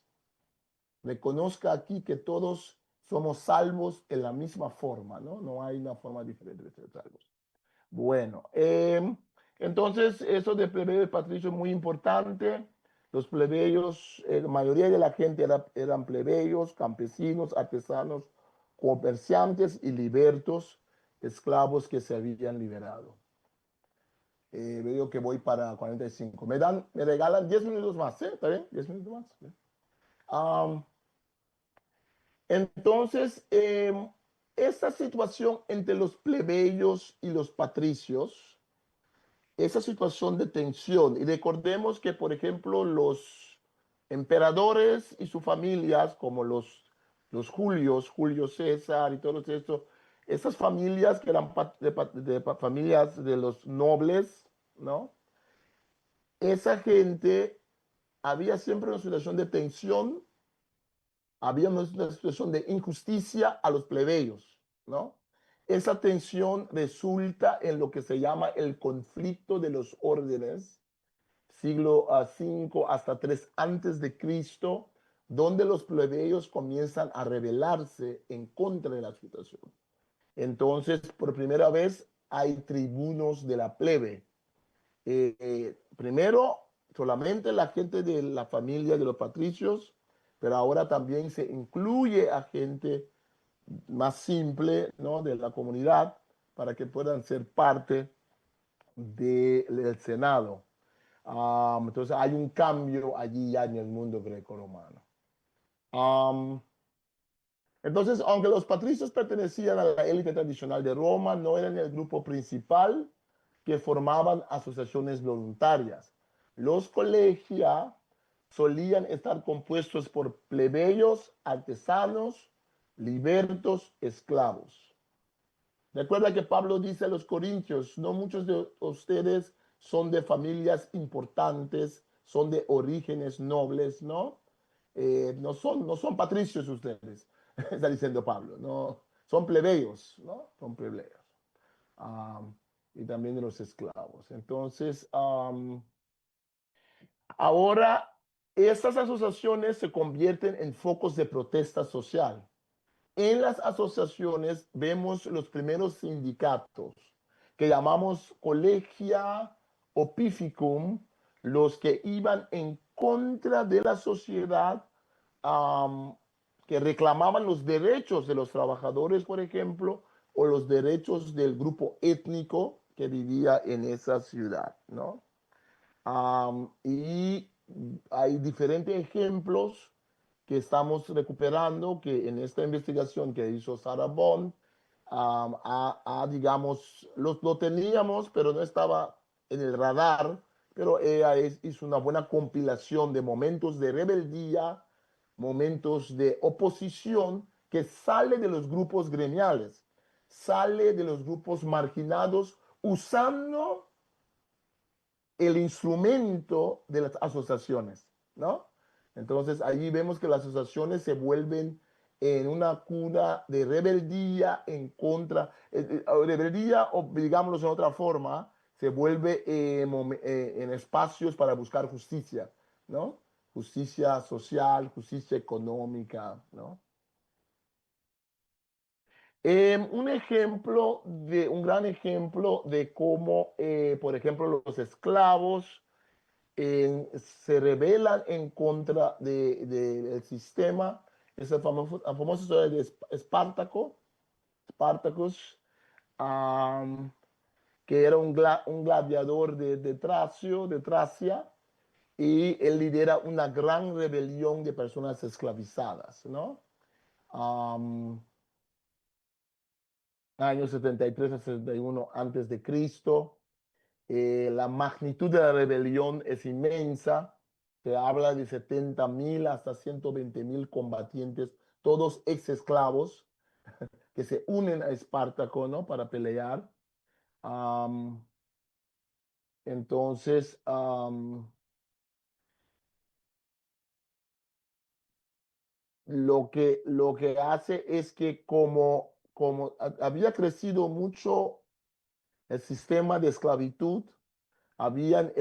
S2: Reconozca aquí que todos somos salvos en la misma forma, ¿no? No hay una forma diferente de ser salvos. Bueno, entonces eso de plebeyo y patricio es muy importante. Los plebeyos, la mayoría de la gente eran plebeyos, campesinos, artesanos, comerciantes y libertos, esclavos que se habían liberado. Veo que voy para 45. Me regalan 10 minutos más, ¿eh? ¿Está bien? 10 minutos más. ¿Sí? Um, entonces, esta situación entre los plebeyos y los patricios, esa situación de tensión. Y recordemos que, por ejemplo, los emperadores y sus familias, como los Julios, Julio César y todos estos, esas familias que eran familias de los nobles, ¿no? Esa gente había siempre una situación de tensión, había una situación de injusticia a los plebeyos, ¿no? Esa tensión resulta en lo que se llama el conflicto de los órdenes, siglo V hasta 3 antes de Cristo, donde los plebeyos comienzan a rebelarse en contra de la situación. Entonces, por primera vez hay tribunos de la plebe. Primero, solamente la gente de la familia de los patricios, pero ahora también se incluye a gente más simple, ¿no? De la comunidad para que puedan ser parte del Senado. Entonces hay un cambio allí ya en el mundo greco-romano. Um, entonces, aunque los patricios pertenecían a la élite tradicional de Roma, no eran el grupo principal que formaban asociaciones voluntarias. Los colegia solían estar compuestos por plebeyos, artesanos, libertos, esclavos. Recuerda que Pablo dice a los corintios, no muchos de ustedes son de familias importantes, son de orígenes nobles, ¿no? No son patricios ustedes, está diciendo Pablo, no, son plebeyos, ¿no? Son plebeyos. Um, y también de los esclavos. Entonces, ahora estas asociaciones se convierten en focos de protesta social. En las asociaciones vemos los primeros sindicatos que llamamos Collegia Opificum, los que iban en contra de la sociedad, um, que reclamaban los derechos de los trabajadores, por ejemplo, o los derechos del grupo étnico que vivía en esa ciudad, ¿no? Y hay diferentes ejemplos que estamos recuperando, que en esta investigación que hizo Sarah Bond, digamos, lo teníamos, pero no estaba en el radar, pero ella hizo una buena compilación de momentos de rebeldía, momentos de oposición que sale de los grupos gremiales, sale de los grupos marginados, usando el instrumento de las asociaciones, ¿no? Entonces allí vemos que las asociaciones se vuelven en una cuna de rebeldía en contra, rebeldía, o digámoslo en otra forma, se vuelve en espacios para buscar justicia, ¿no? Justicia social, justicia económica, ¿no? Un gran ejemplo de cómo, por ejemplo, los esclavos se rebelan en contra del sistema. Es la famosa historia de Espartacus, um, que era un gladiador de Tracia, y él lidera una gran rebelión de personas esclavizadas, ¿no? Um, Años 73 a 71 antes de Cristo. La magnitud de la rebelión es inmensa. Se habla de 70.000 hasta 120.000 combatientes, todos ex esclavos que se unen a Espartaco, ¿no? Para pelear. Am, entonces, lo que hace es que como había crecido mucho el sistema de esclavitud, habían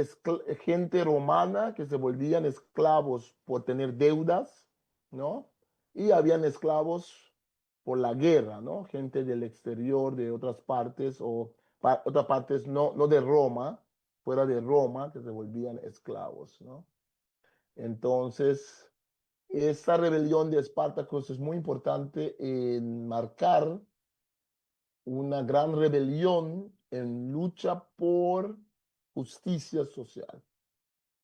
S2: gente romana que se volvían esclavos por tener deudas, ¿no? Y habían esclavos por la guerra, ¿no? Gente del exterior, de otras partes, o otras partes no de Roma, fuera de Roma, que se volvían esclavos, ¿no? Entonces, esta rebelión de Espartacus es muy importante en marcar una gran rebelión en lucha por justicia social.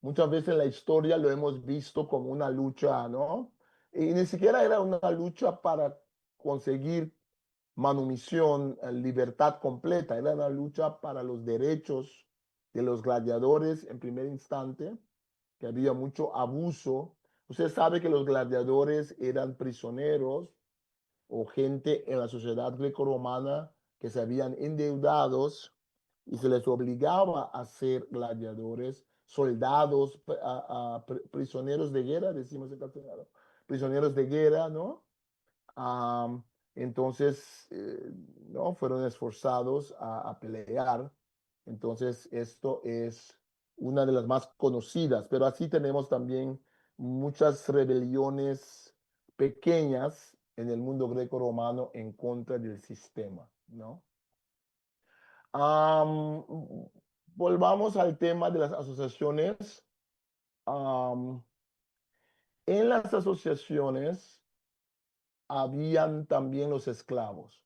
S2: Muchas veces en la historia lo hemos visto como una lucha, ¿no? Y ni siquiera era una lucha para conseguir manumisión, libertad completa, era una lucha para los derechos de los gladiadores en primer instante, que había mucho abuso. Usted sabe que los gladiadores eran prisioneros o gente en la sociedad greco-romana que se habían endeudados y se les obligaba a ser gladiadores, soldados, prisioneros de guerra, decimos en castellano, prisioneros de guerra, ¿no? Um, entonces, no, fueron esforzados a pelear. Entonces, esto es una de las más conocidas, pero así tenemos también muchas rebeliones pequeñas en el mundo greco-romano en contra del sistema, ¿no? Um, Volvamos al tema de las asociaciones. Um, en las asociaciones habían también los esclavos.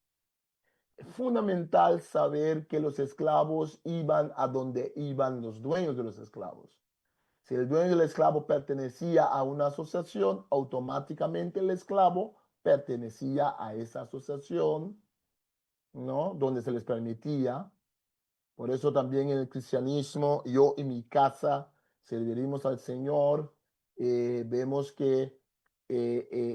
S2: Es fundamental saber que los esclavos iban a donde iban los dueños de los esclavos. Si el dueño del esclavo pertenecía a una asociación, automáticamente el esclavo pertenecía a esa asociación, ¿no? Donde se les permitía. Por eso también en el cristianismo, yo y mi casa serviremos al Señor. Vemos que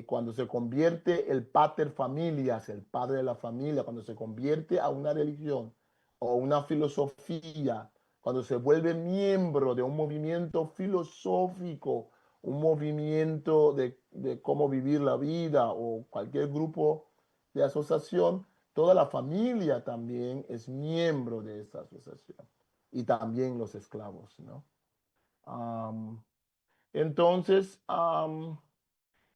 S2: cuando se convierte el pater familias, el padre de la familia, cuando se convierte a una religión o una filosofía, cuando se vuelve miembro de un movimiento filosófico, un movimiento de cómo vivir la vida o cualquier grupo de asociación, toda la familia también es miembro de esta asociación y también los esclavos, ¿no? Um, entonces,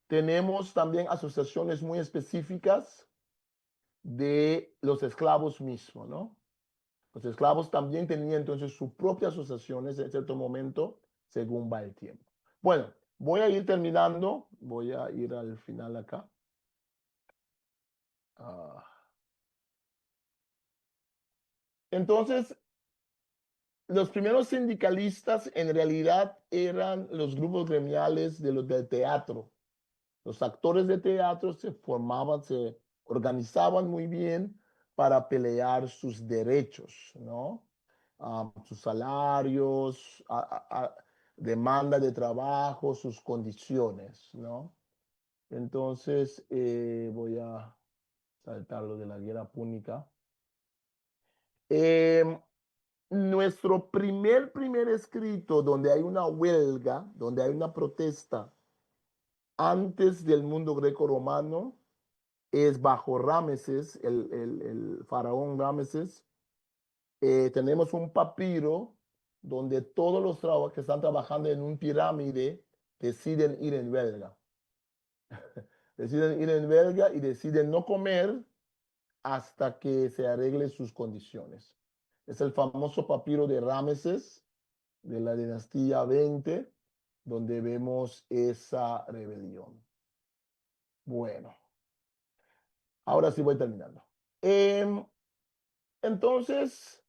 S2: tenemos también asociaciones muy específicas de los esclavos mismos, ¿no? Los esclavos también tenían entonces sus propias asociaciones en cierto momento, según va el tiempo. Bueno, voy a ir terminando, voy a ir al final acá. Entonces, los primeros sindicalistas en realidad eran los grupos gremiales de los del teatro. Los actores de teatro se formaban, se organizaban muy bien para pelear sus derechos, ¿no? Sus salarios, demanda de trabajo, sus condiciones, ¿no? Entonces, voy a saltar lo de la guerra púnica. Nuestro primer escrito donde hay una huelga, donde hay una protesta antes del mundo greco-romano, es bajo Rameses, el faraón Rameses. Tenemos un papiro donde todos los que están trabajando en un pirámide deciden ir en huelga. Deciden ir en huelga y deciden no comer hasta que se arreglen sus condiciones. Es el famoso papiro de Rameses de la dinastía 20, donde vemos esa rebelión. Bueno, ahora sí voy terminando. Entonces,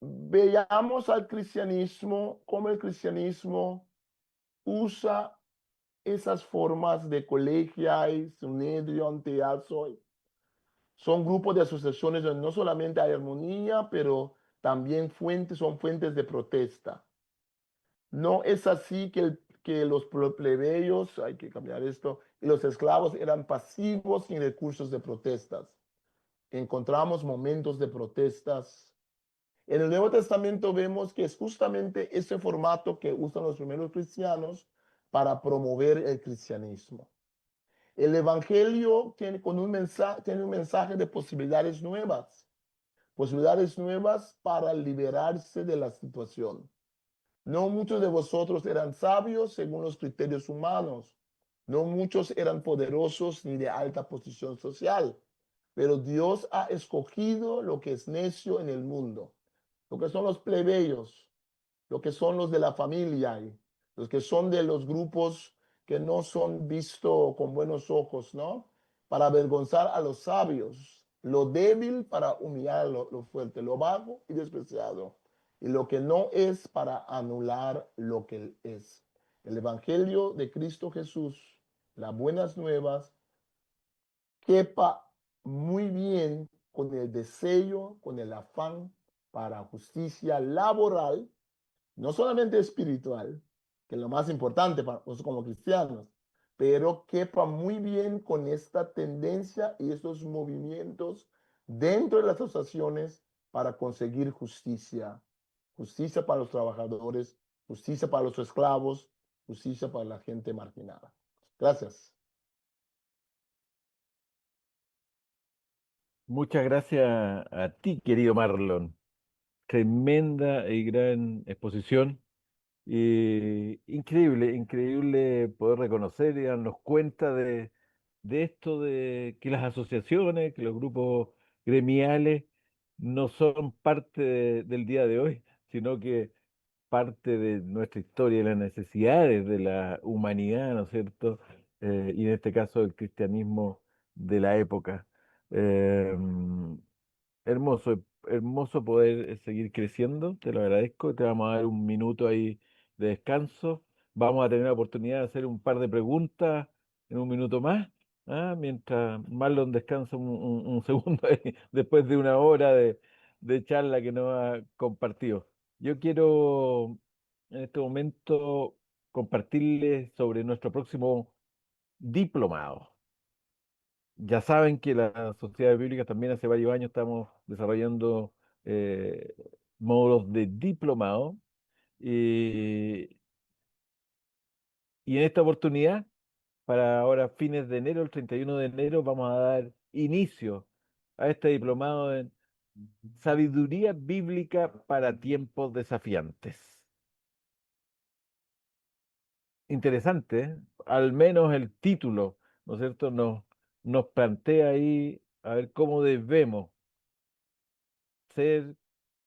S2: veamos al cristianismo, cómo el cristianismo usa esas formas de colegiai, synedrion, teatro. Son grupos de asociaciones donde no solamente hay armonía, pero también son fuentes de protesta. No es así que los plebeyos, hay que cambiar esto, y los esclavos eran pasivos sin recursos de protestas. Encontramos momentos de protestas. En el Nuevo Testamento vemos que es justamente ese formato que usan los primeros cristianos para promover el cristianismo. El Evangelio tiene un mensaje de posibilidades nuevas para liberarse de la situación. No muchos de vosotros eran sabios según los criterios humanos. No muchos eran poderosos ni de alta posición social. Pero Dios ha escogido lo que es necio en el mundo, lo que son los plebeyos, lo que son los de la familia, y los que son de los grupos que no son vistos con buenos ojos, ¿no? Para avergonzar a los sabios, lo débil para humillar lo fuerte, lo bajo y despreciado, y lo que no es para anular lo que es. El Evangelio de Cristo Jesús, las buenas nuevas, quepa muy bien con el deseo, con el afán para justicia laboral, no solamente espiritual, que es lo más importante para nosotros como cristianos, pero quepa muy bien con esta tendencia y estos movimientos dentro de las asociaciones para conseguir justicia. Justicia para los trabajadores, justicia para los esclavos, justicia para la gente marginada. Gracias.
S1: Muchas gracias a ti, querido Marlon. Tremenda y gran exposición. Increíble, increíble poder reconocer y darnos cuenta de esto, de que las asociaciones, que los grupos gremiales no son parte del día de hoy, sino que parte de nuestra historia y las necesidades de la humanidad, ¿no es cierto? Y en este caso el cristianismo de la época. Eh, Hermoso, hermoso poder seguir creciendo, te lo agradezco. Te vamos a dar un minuto ahí de descanso. Vamos a tener la oportunidad de hacer un par de preguntas en un minuto más, mientras Marlon descansa un segundo ahí, después de una hora de charla que nos ha compartido. Yo quiero en este momento compartirles sobre nuestro próximo diplomado. Ya saben que la Sociedad Bíblica también hace varios años estamos desarrollando eh, módulos de diplomado y, y en esta oportunidad, para ahora fines de enero, el 31 de enero, vamos a dar inicio a este diplomado en Sabiduría Bíblica para tiempos desafiantes. Interesante, ¿eh? Al menos el título, ¿no es cierto? Nos plantea ahí a ver cómo debemos ser,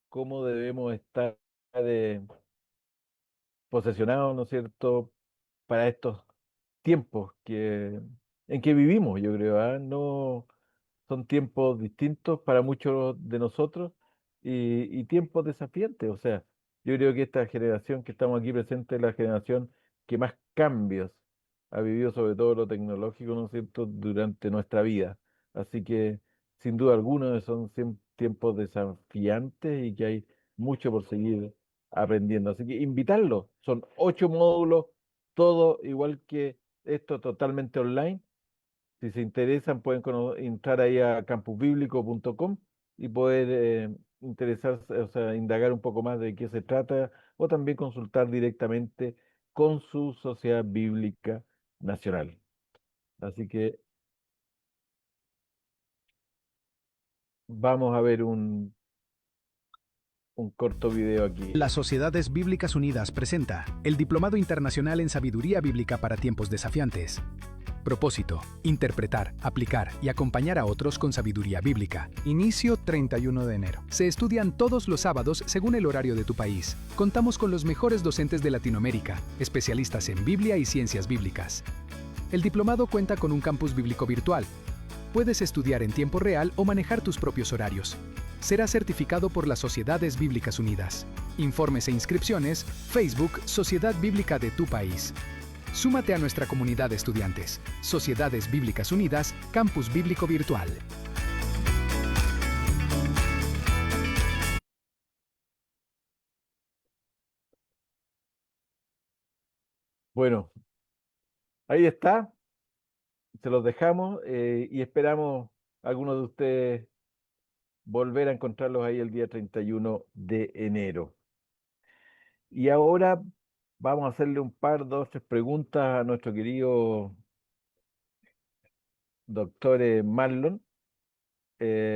S1: cómo debemos estar eh, posesionados, ¿no es cierto?, para estos tiempos en que vivimos, yo creo, ¿ah? No son tiempos distintos para muchos de nosotros y tiempos desafiantes. O sea, yo creo que esta generación que estamos aquí presente es la generación que más cambios ha vivido, sobre todo lo tecnológico, ¿no es cierto?, durante nuestra vida. Así que, sin duda alguna, son tiempos desafiantes y que hay mucho por seguir aprendiendo. Así que invitarlos. Son 8 módulos, todo igual que esto, totalmente online. Si se interesan, pueden entrar ahí a campusbiblico.com y poder interesarse, o sea, indagar un poco más de qué se trata o también consultar directamente con su Sociedad Bíblica Nacional. Así que vamos a ver un corto video aquí.
S3: Las Sociedades Bíblicas Unidas presenta el Diplomado Internacional en Sabiduría Bíblica para Tiempos Desafiantes. Propósito: interpretar, aplicar y acompañar a otros con sabiduría bíblica. Inicio 31 de enero. Se estudian todos los sábados según el horario de tu país. Contamos con los mejores docentes de Latinoamérica, especialistas en Biblia y ciencias bíblicas. El diplomado cuenta con un campus bíblico virtual. Puedes estudiar en tiempo real o manejar tus propios horarios. Será certificado por las Sociedades Bíblicas Unidas. Informes e inscripciones: Facebook Sociedad Bíblica de tu país. Súmate a nuestra comunidad de estudiantes. Sociedades Bíblicas Unidas, Campus Bíblico Virtual.
S1: Bueno, ahí está, se los dejamos y esperamos algunos de ustedes volver a encontrarlos ahí el día 31 de enero. Y ahora vamos a hacerle un par, dos, tres preguntas a nuestro querido doctor Marlon.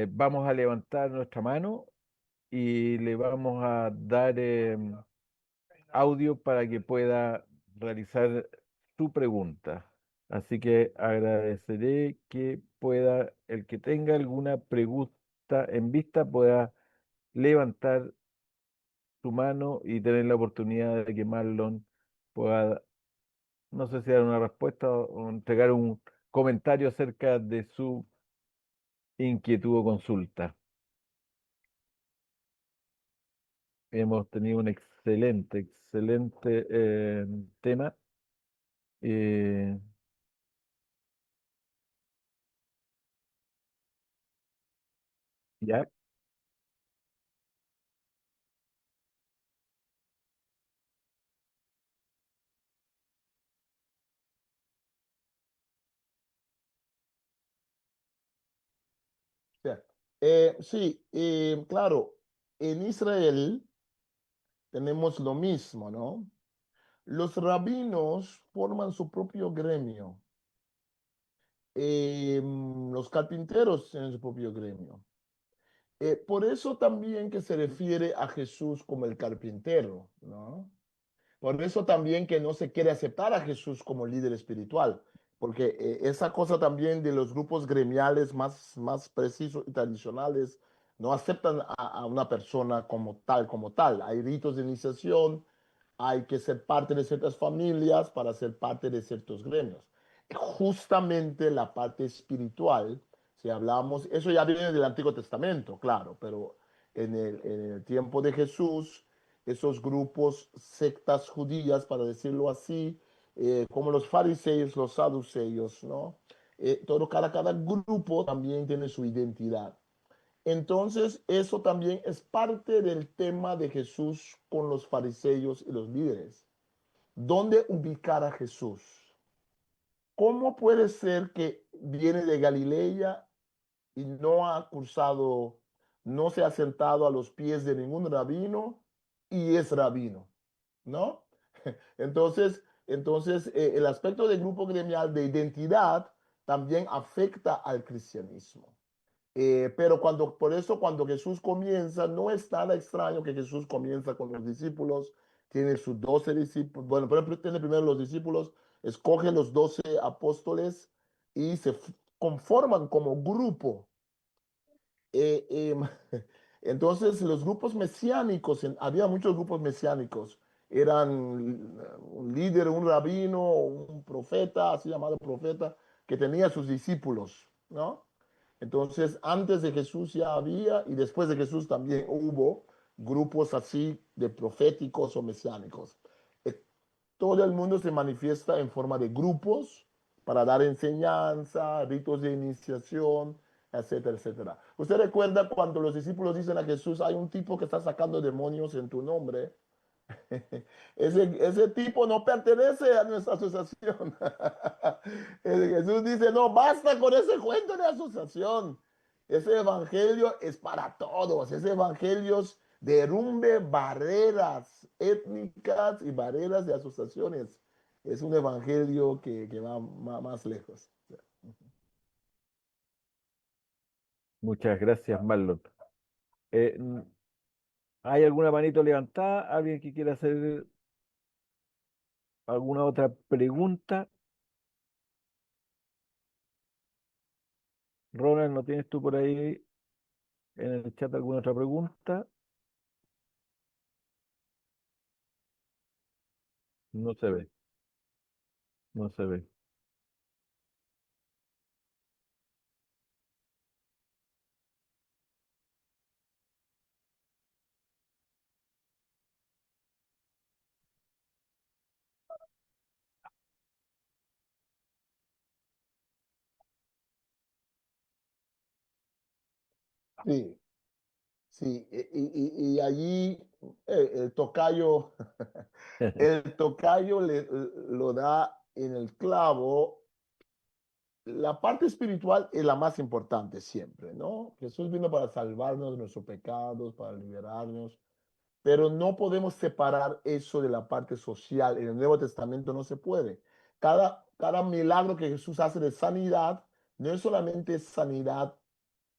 S1: Vamos a levantar nuestra mano y le vamos a dar audio para que pueda realizar su pregunta. Así que agradeceré que pueda, el que tenga alguna pregunta en vista, pueda levantar su mano y tener la oportunidad de que Marlon pueda, no sé si dar una respuesta o entregar un comentario acerca de su inquietud o consulta. Hemos tenido un excelente tema. eh, ya,
S2: sea, sí, claro, en Israel tenemos lo mismo, ¿no? Los rabinos forman su propio gremio. Los carpinteros tienen su propio gremio. Por eso también que se refiere a Jesús como el carpintero, ¿no? Por eso también que no se quiere aceptar a Jesús como líder espiritual, porque esa cosa también de los grupos gremiales más precisos y tradicionales no aceptan a una persona como tal, como tal. Hay ritos de iniciación, hay que ser parte de ciertas familias para ser parte de ciertos gremios. Justamente la parte espiritual, si hablamos, eso ya viene del Antiguo Testamento, claro, pero en el tiempo de Jesús, esos grupos, sectas judías, para decirlo así, como los fariseos, los saduceos, ¿no? Cada grupo también tiene su identidad. Entonces, eso también es parte del tema de Jesús con los fariseos y los líderes. ¿Dónde ubicar a Jesús? ¿Cómo puede ser que viene de Galilea y no ha cursado, no se ha sentado a los pies de ningún rabino y es rabino? ¿No? Entonces, el aspecto del grupo gremial de identidad también afecta al cristianismo. Pero por eso cuando Jesús comienza, no es nada extraño que Jesús comienza con los discípulos, tiene sus 12 discípulos, bueno, pero tiene primero los discípulos, escoge los 12 apóstoles y conforman como grupo. Eh, em, entonces, los grupos mesiánicos, había muchos grupos mesiánicos, eran un líder, un rabino, un profeta, así llamado profeta, que tenía sus discípulos, ¿no? Entonces, antes de Jesús ya había y después de Jesús también hubo grupos así de proféticos o mesiánicos. Eh, Todo el mundo se manifiesta en forma de grupos para dar enseñanza, ritos de iniciación, etcétera, etcétera. ¿Usted recuerda cuando los discípulos dicen a Jesús, hay un tipo que está sacando demonios en tu nombre? Ese tipo no pertenece a nuestra asociación. Jesús dice, no, basta con ese cuento de asociación. Ese evangelio es para todos. Ese evangelio derrumbe barreras étnicas y barreras de asociaciones. Es un evangelio que va más lejos.
S1: muchas gracias, Marlon. Eh, n- ¿Hay alguna manito levantada? ¿Alguien que quiera hacer alguna otra pregunta? Ronald, ¿no tienes tú por ahí en el chat alguna otra pregunta? No se ve, no se ve.
S2: Sí, sí. Y allí el tocayo, el tocayo lo da en el clavo. La parte espiritual es la más importante siempre, ¿no? Jesús vino para salvarnos de nuestros pecados, para liberarnos, pero no podemos separar eso de la parte social. En el Nuevo Testamento no se puede. Cada milagro que Jesús hace de sanidad no es solamente sanidad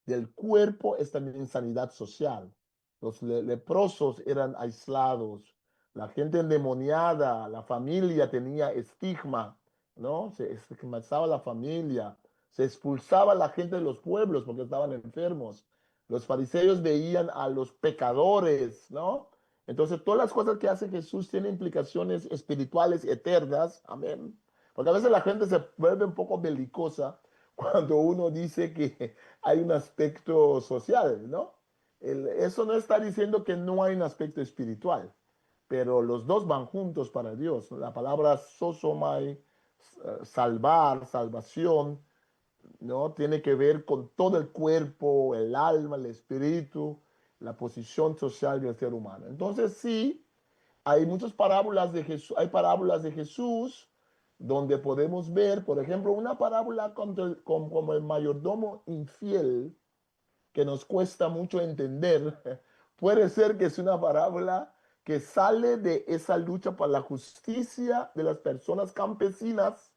S2: del cuerpo, es también sanidad social. Los leprosos eran aislados, la gente endemoniada, la familia tenía estigma, ¿no? Se estigmatizaba la familia, se expulsaba a la gente de los pueblos porque estaban enfermos. Los fariseos veían a los pecadores, ¿no? Entonces, todas las cosas que hace Jesús tienen implicaciones espirituales eternas, amén. Porque a veces la gente se vuelve un poco belicosa cuando uno dice que hay un aspecto social, ¿no? Eso no está diciendo que no hay un aspecto espiritual, pero los dos van juntos para Dios. La palabra sosomai, salvar, salvación, ¿no? Tiene que ver con todo el cuerpo, el alma, el espíritu, la posición social del ser humano. Entonces sí, hay muchas parábolas de Jesús, hay parábolas de Jesús donde podemos ver, por ejemplo, una parábola como el mayordomo infiel, que nos cuesta mucho entender. Puede ser que es una parábola que sale de esa lucha por la justicia de las personas campesinas,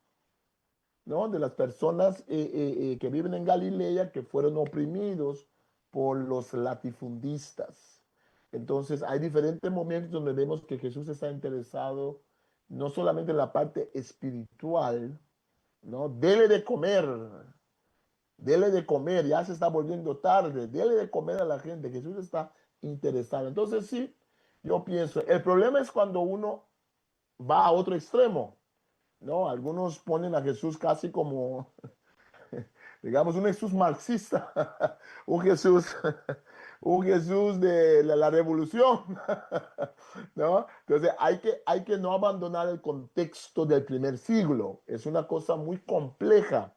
S2: ¿no? De las personas que viven en Galilea, que fueron oprimidos por los latifundistas. Entonces, hay diferentes momentos donde vemos que Jesús está interesado no solamente en la parte espiritual, ¿no? Dele de comer, ya se está volviendo tarde, dele de comer a la gente, Jesús está interesado. Entonces, sí, yo pienso, el problema es cuando uno va a otro extremo, ¿no? Algunos ponen a Jesús casi como digamos, un Jesús marxista, un Jesús, un Jesús de la revolución, ¿no? Entonces hay que no abandonar el contexto del primer siglo. Es una cosa muy compleja,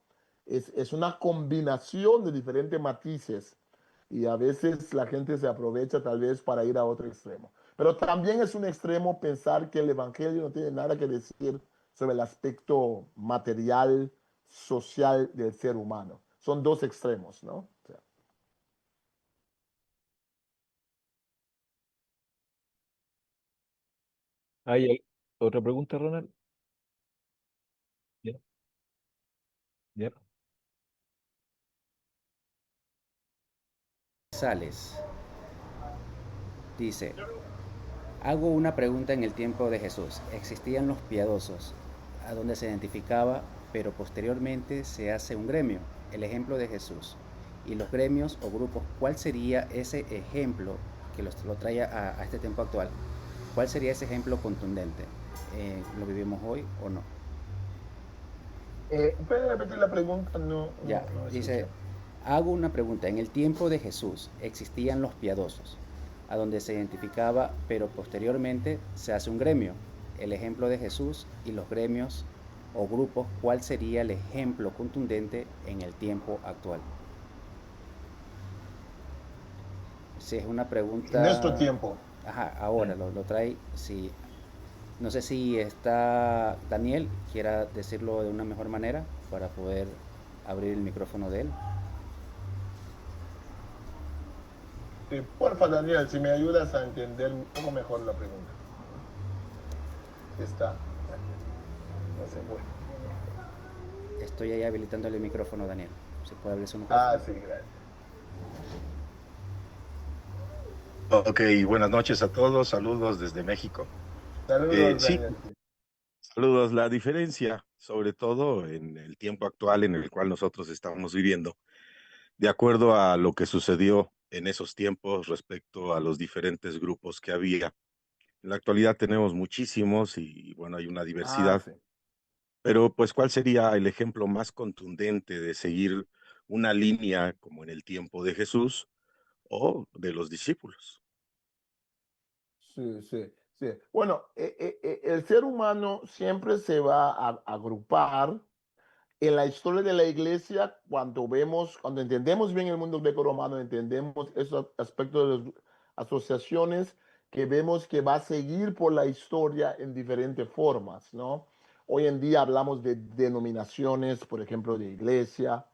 S2: es una combinación de diferentes matices y a veces la gente se aprovecha tal vez para ir a otro extremo. Pero también es un extremo pensar que el Evangelio no tiene nada que decir sobre el aspecto material, social del ser humano. Son dos extremos, ¿no? O sea,
S1: ¿Hay otra pregunta, Ronald? Ya, ya.
S4: Sales dice, hago una pregunta en el tiempo de Jesús. Existían los piadosos, a donde se identificaba, pero posteriormente se hace un gremio, el ejemplo de Jesús. Y los gremios o grupos, ¿cuál sería ese ejemplo que lo trae a este tiempo actual? ¿Cuál sería ese ejemplo contundente? ¿Lo vivimos hoy o no?
S2: ¿Puede repetir la pregunta? No,
S4: Ya,
S2: no, no
S4: dice,
S2: escuché.
S4: hago una pregunta. En el tiempo de Jesús existían los piadosos, a donde se identificaba, pero posteriormente se hace un gremio, el ejemplo de Jesús y los gremios o grupos, ¿cuál sería el ejemplo contundente en el tiempo actual? Si es una
S2: En nuestro
S4: pregunta,
S2: tiempo.
S4: ajá, ahora lo trae, si, no sé si está Daniel, quiera decirlo de una mejor manera para poder abrir el micrófono de él.
S2: Porfa, Daniel, si me ayudas a entender un poco mejor la pregunta. Está. No se fue.
S4: Estoy ahí habilitando el micrófono, Daniel. ¿Se puede abrir su
S2: Ah,
S4: micrófono?
S2: sí, gracias.
S5: Ok, buenas noches a todos, saludos desde México.
S2: Saludos,
S5: Sí,
S2: Daniel.
S5: saludos. La diferencia, sobre todo en el tiempo actual en el cual nosotros estamos viviendo, de acuerdo a lo que sucedió en esos tiempos respecto a los diferentes grupos que había. En la actualidad tenemos muchísimos y bueno, hay una
S2: Ah,
S5: diversidad,
S2: sí.
S5: pero pues ¿cuál sería el ejemplo más contundente de seguir una línea como en el tiempo de Jesús o de los discípulos?
S2: Sí, sí, sí. Bueno, el ser humano siempre se va a agrupar en la historia de la iglesia, cuando vemos, cuando entendemos bien el mundo greco-romano, entendemos esos aspectos de las asociaciones, que vemos que va a seguir por la historia en diferentes formas, ¿no? Hoy en día hablamos de denominaciones, por ejemplo, de iglesia,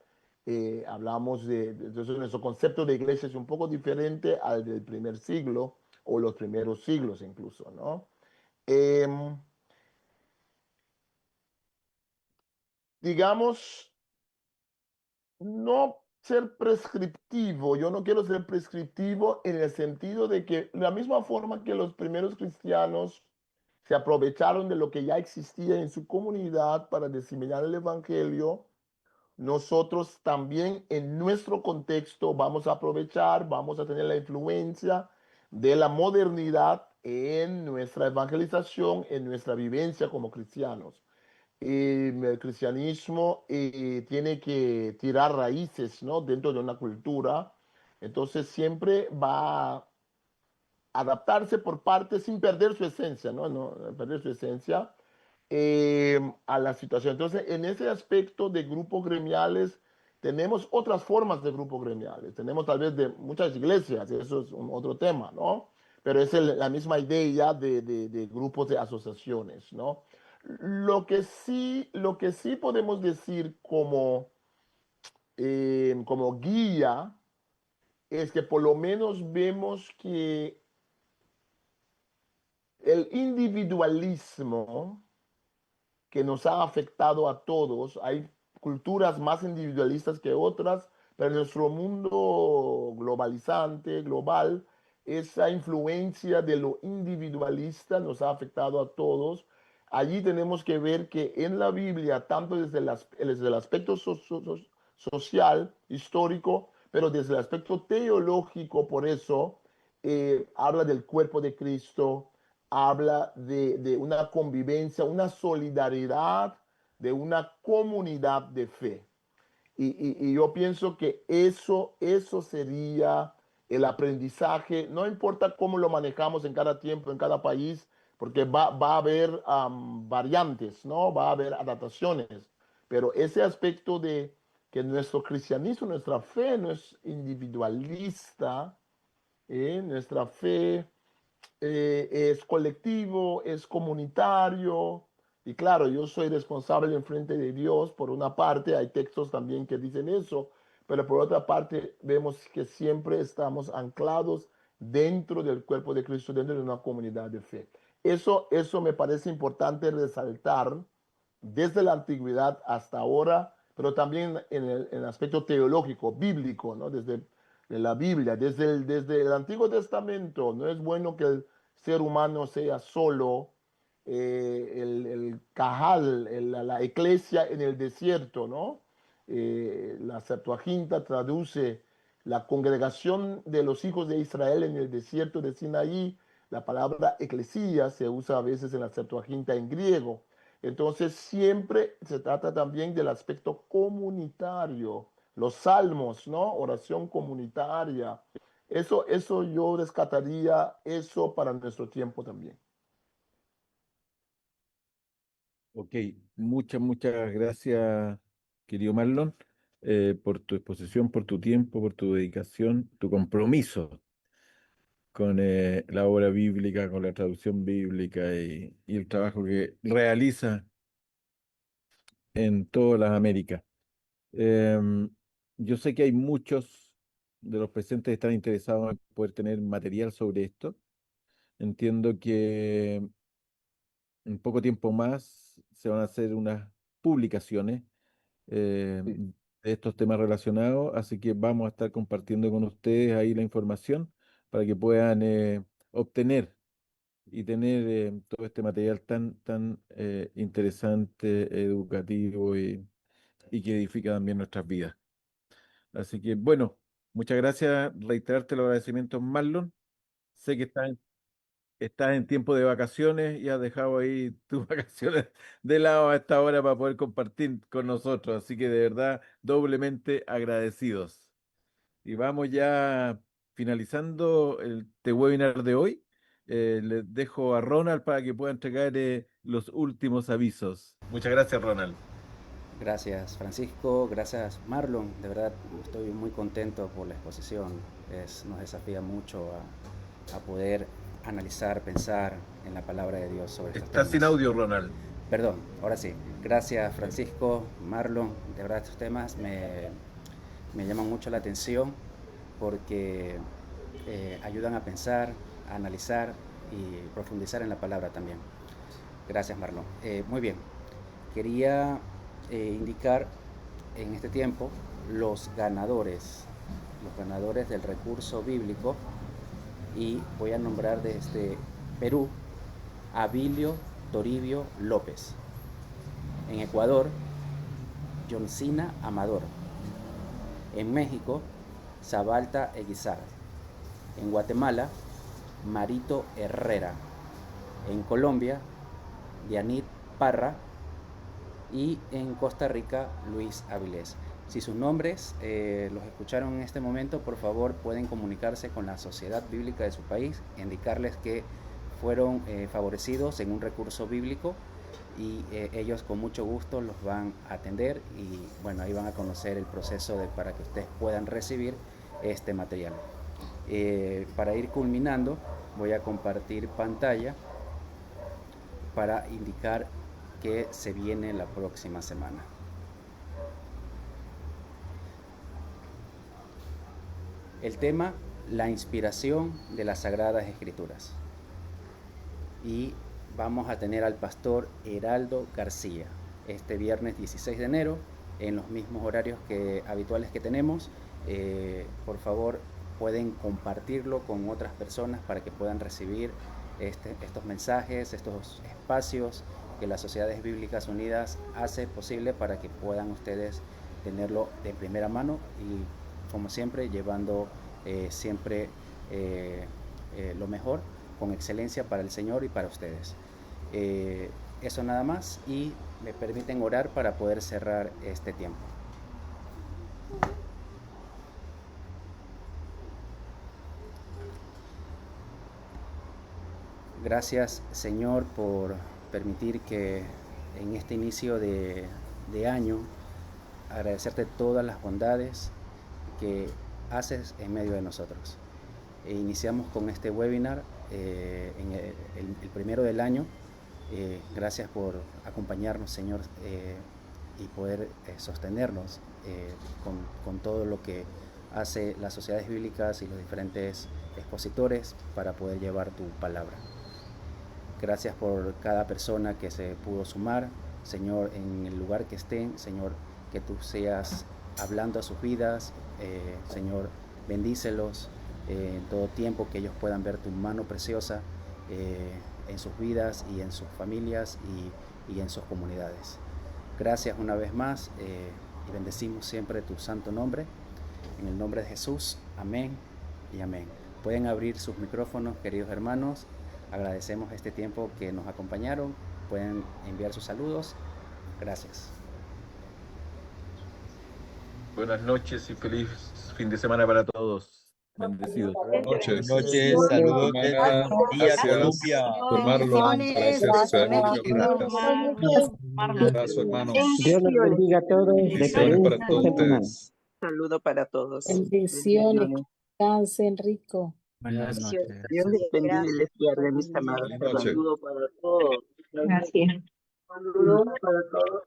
S2: hablamos entonces nuestro concepto de iglesia es un poco diferente al del primer siglo o los primeros siglos incluso, ¿no? Em, digamos, no ser prescriptivo, yo no quiero ser prescriptivo en el sentido de que la misma forma que los primeros cristianos se aprovecharon de lo que ya existía en su comunidad para diseminar el evangelio, nosotros también en nuestro contexto vamos a aprovechar, vamos a tener la influencia de la modernidad en nuestra evangelización, en nuestra vivencia como cristianos. El cristianismo tiene que tirar raíces, ¿no? Dentro de una cultura, entonces siempre va a adaptarse por partes sin perder su esencia, ¿no? No perder su esencia a la situación. Entonces, en ese aspecto de grupos gremiales, tenemos otras formas de grupos gremiales. Tenemos tal vez de muchas iglesias, eso es otro tema, ¿no? Pero es la misma idea de grupos de asociaciones, ¿no? Lo que sí podemos decir como guía es que por lo menos vemos que el individualismo que nos ha afectado a todos. Hay culturas más individualistas que otras, pero en nuestro mundo globalizante, global, esa influencia de lo individualista nos ha afectado a todos. Allí tenemos que ver que en la Biblia, tanto desde el aspecto social, histórico, pero desde el aspecto teológico, por eso habla del cuerpo de Cristo, habla de una convivencia, una solidaridad, de una comunidad de fe. Y yo pienso que eso sería el aprendizaje, no importa cómo lo manejamos en cada tiempo, en cada país, porque va a haber variantes, ¿no? Va a haber adaptaciones, pero ese aspecto de que nuestro cristianismo, nuestra fe no es individualista, nuestra fe es colectivo, es comunitario. Y claro, yo soy responsable en frente de Dios. Por una parte, hay textos también que dicen eso, pero por otra parte, vemos que siempre estamos anclados dentro del cuerpo de Cristo, dentro de una comunidad de fe. Eso me parece importante resaltar desde la antigüedad hasta ahora, pero también en el aspecto teológico, bíblico, ¿no? Desde la Biblia, desde el Antiguo Testamento. No es bueno que el ser humano sea solo el cajal, la iglesia en el desierto, ¿no? La Septuaginta traduce la congregación de los hijos de Israel en el desierto de Sinaí. La palabra eclesía se usa a veces en la Septuaginta en griego. Entonces siempre se trata también del aspecto comunitario. Los salmos, ¿no? Oración comunitaria. Eso yo rescataría eso para nuestro tiempo también.
S1: Ok, muchas gracias, querido Marlon, por tu exposición, por tu tiempo, por tu dedicación, tu compromiso con la obra bíblica, con la traducción bíblica y el trabajo que realiza en todas las Américas. Em, yo sé que hay muchos de los presentes que están interesados en poder tener material sobre esto. Entiendo que en poco tiempo más se van a hacer unas publicaciones
S2: Sí.
S1: de estos temas relacionados, así que vamos a estar compartiendo con ustedes ahí la información para que puedan obtener y tener todo este material tan interesante, educativo y que edifica también nuestras vidas. Así que bueno, muchas gracias, reiterarte los agradecimientos, Marlon. Sé que estás en tiempo de vacaciones y has dejado ahí tus vacaciones de lado a esta hora para poder compartir con nosotros. Así que de verdad, doblemente agradecidos. Y vamos ya finalizando este webinar de hoy. Les dejo a Ronald para que pueda entregar los últimos avisos. Muchas gracias, Ronald.
S4: Gracias Francisco, gracias Marlon, de verdad estoy muy contento por la exposición, nos desafía mucho a poder analizar, pensar en la palabra de Dios sobre estos
S1: Está sin
S4: temas.
S1: audio, Ronald.
S4: Perdón, ahora sí. Gracias, Francisco, Marlon. De verdad, estos temas me llaman mucho la atención porque ayudan a pensar, a analizar y profundizar en la palabra también. Gracias, Marlon. Muy bien. Quería indicar en este tiempo los ganadores del recurso bíblico, y voy a nombrar desde Perú a Abilio Toribio López. En Ecuador, Johncina Amador. En México, Zabalta Eguizar. En Guatemala, Marito Herrera. En Colombia, Dianit Parra. Y en Costa Rica, Luis Avilés. Si sus nombres los escucharon en este momento, por favor pueden comunicarse con la Sociedad Bíblica de su país, indicarles que fueron favorecidos en un recurso bíblico, y ellos con mucho gusto los van a atender, y bueno, ahí van a conocer el proceso para que ustedes puedan recibir este material. Para ir culminando, voy a compartir pantalla para indicar que se viene la próxima semana. El tema, la inspiración de las Sagradas Escrituras. Y vamos a tener al pastor Heraldo García este viernes 16 de enero en los mismos horarios habituales que tenemos. Por favor, pueden compartirlo con otras personas para que puedan recibir estos mensajes, estos espacios que las Sociedades Bíblicas Unidas hace posible para que puedan ustedes tenerlo de primera mano, y como siempre llevando siempre lo mejor con excelencia para el Señor y para ustedes. Eso nada más, y me permiten orar para poder cerrar este tiempo. Gracias, Señor, por permitir que en este inicio de año, agradecerte todas las bondades que haces en medio de nosotros. Iniciamos con este webinar en el primero del año. Gracias por acompañarnos, Señor, y poder sostenernos con todo lo que hace las sociedades bíblicas y los diferentes expositores para poder llevar tu palabra. Gracias por cada persona que se pudo sumar, Señor, en el lugar que estén, Señor, que tú seas hablando a sus vidas, Señor, bendícelos en todo tiempo, que ellos puedan ver tu mano preciosa en sus vidas y en sus familias y en sus comunidades. Gracias una vez más, y bendecimos siempre tu santo nombre, en el nombre de Jesús. Amén y amén. Pueden abrir sus micrófonos, queridos hermanos. Agradecemos este tiempo que nos acompañaron. Pueden enviar sus saludos. Gracias.
S1: Buenas noches y feliz fin de semana para todos. Bendecidos.
S6: Buenas
S2: noches,
S6: saludos
S2: hermana.
S6: desde
S2: Gracias
S6: Colombia.
S2: por Marlon, gracias, Sociedad Bíblica, gracias. Un abrazo, hermanos.
S7: Dios los bendiga a todos.
S2: Bendiciones para todos ustedes.
S8: Saludo para todos.
S9: Bendiciones, descansen rico.
S1: Buenas noches.
S8: Dios les bendiga y les guarde, mis amados.
S2: Buenas noches.
S8: Saludo para todos.
S9: Gracias.
S8: Saludos para todos.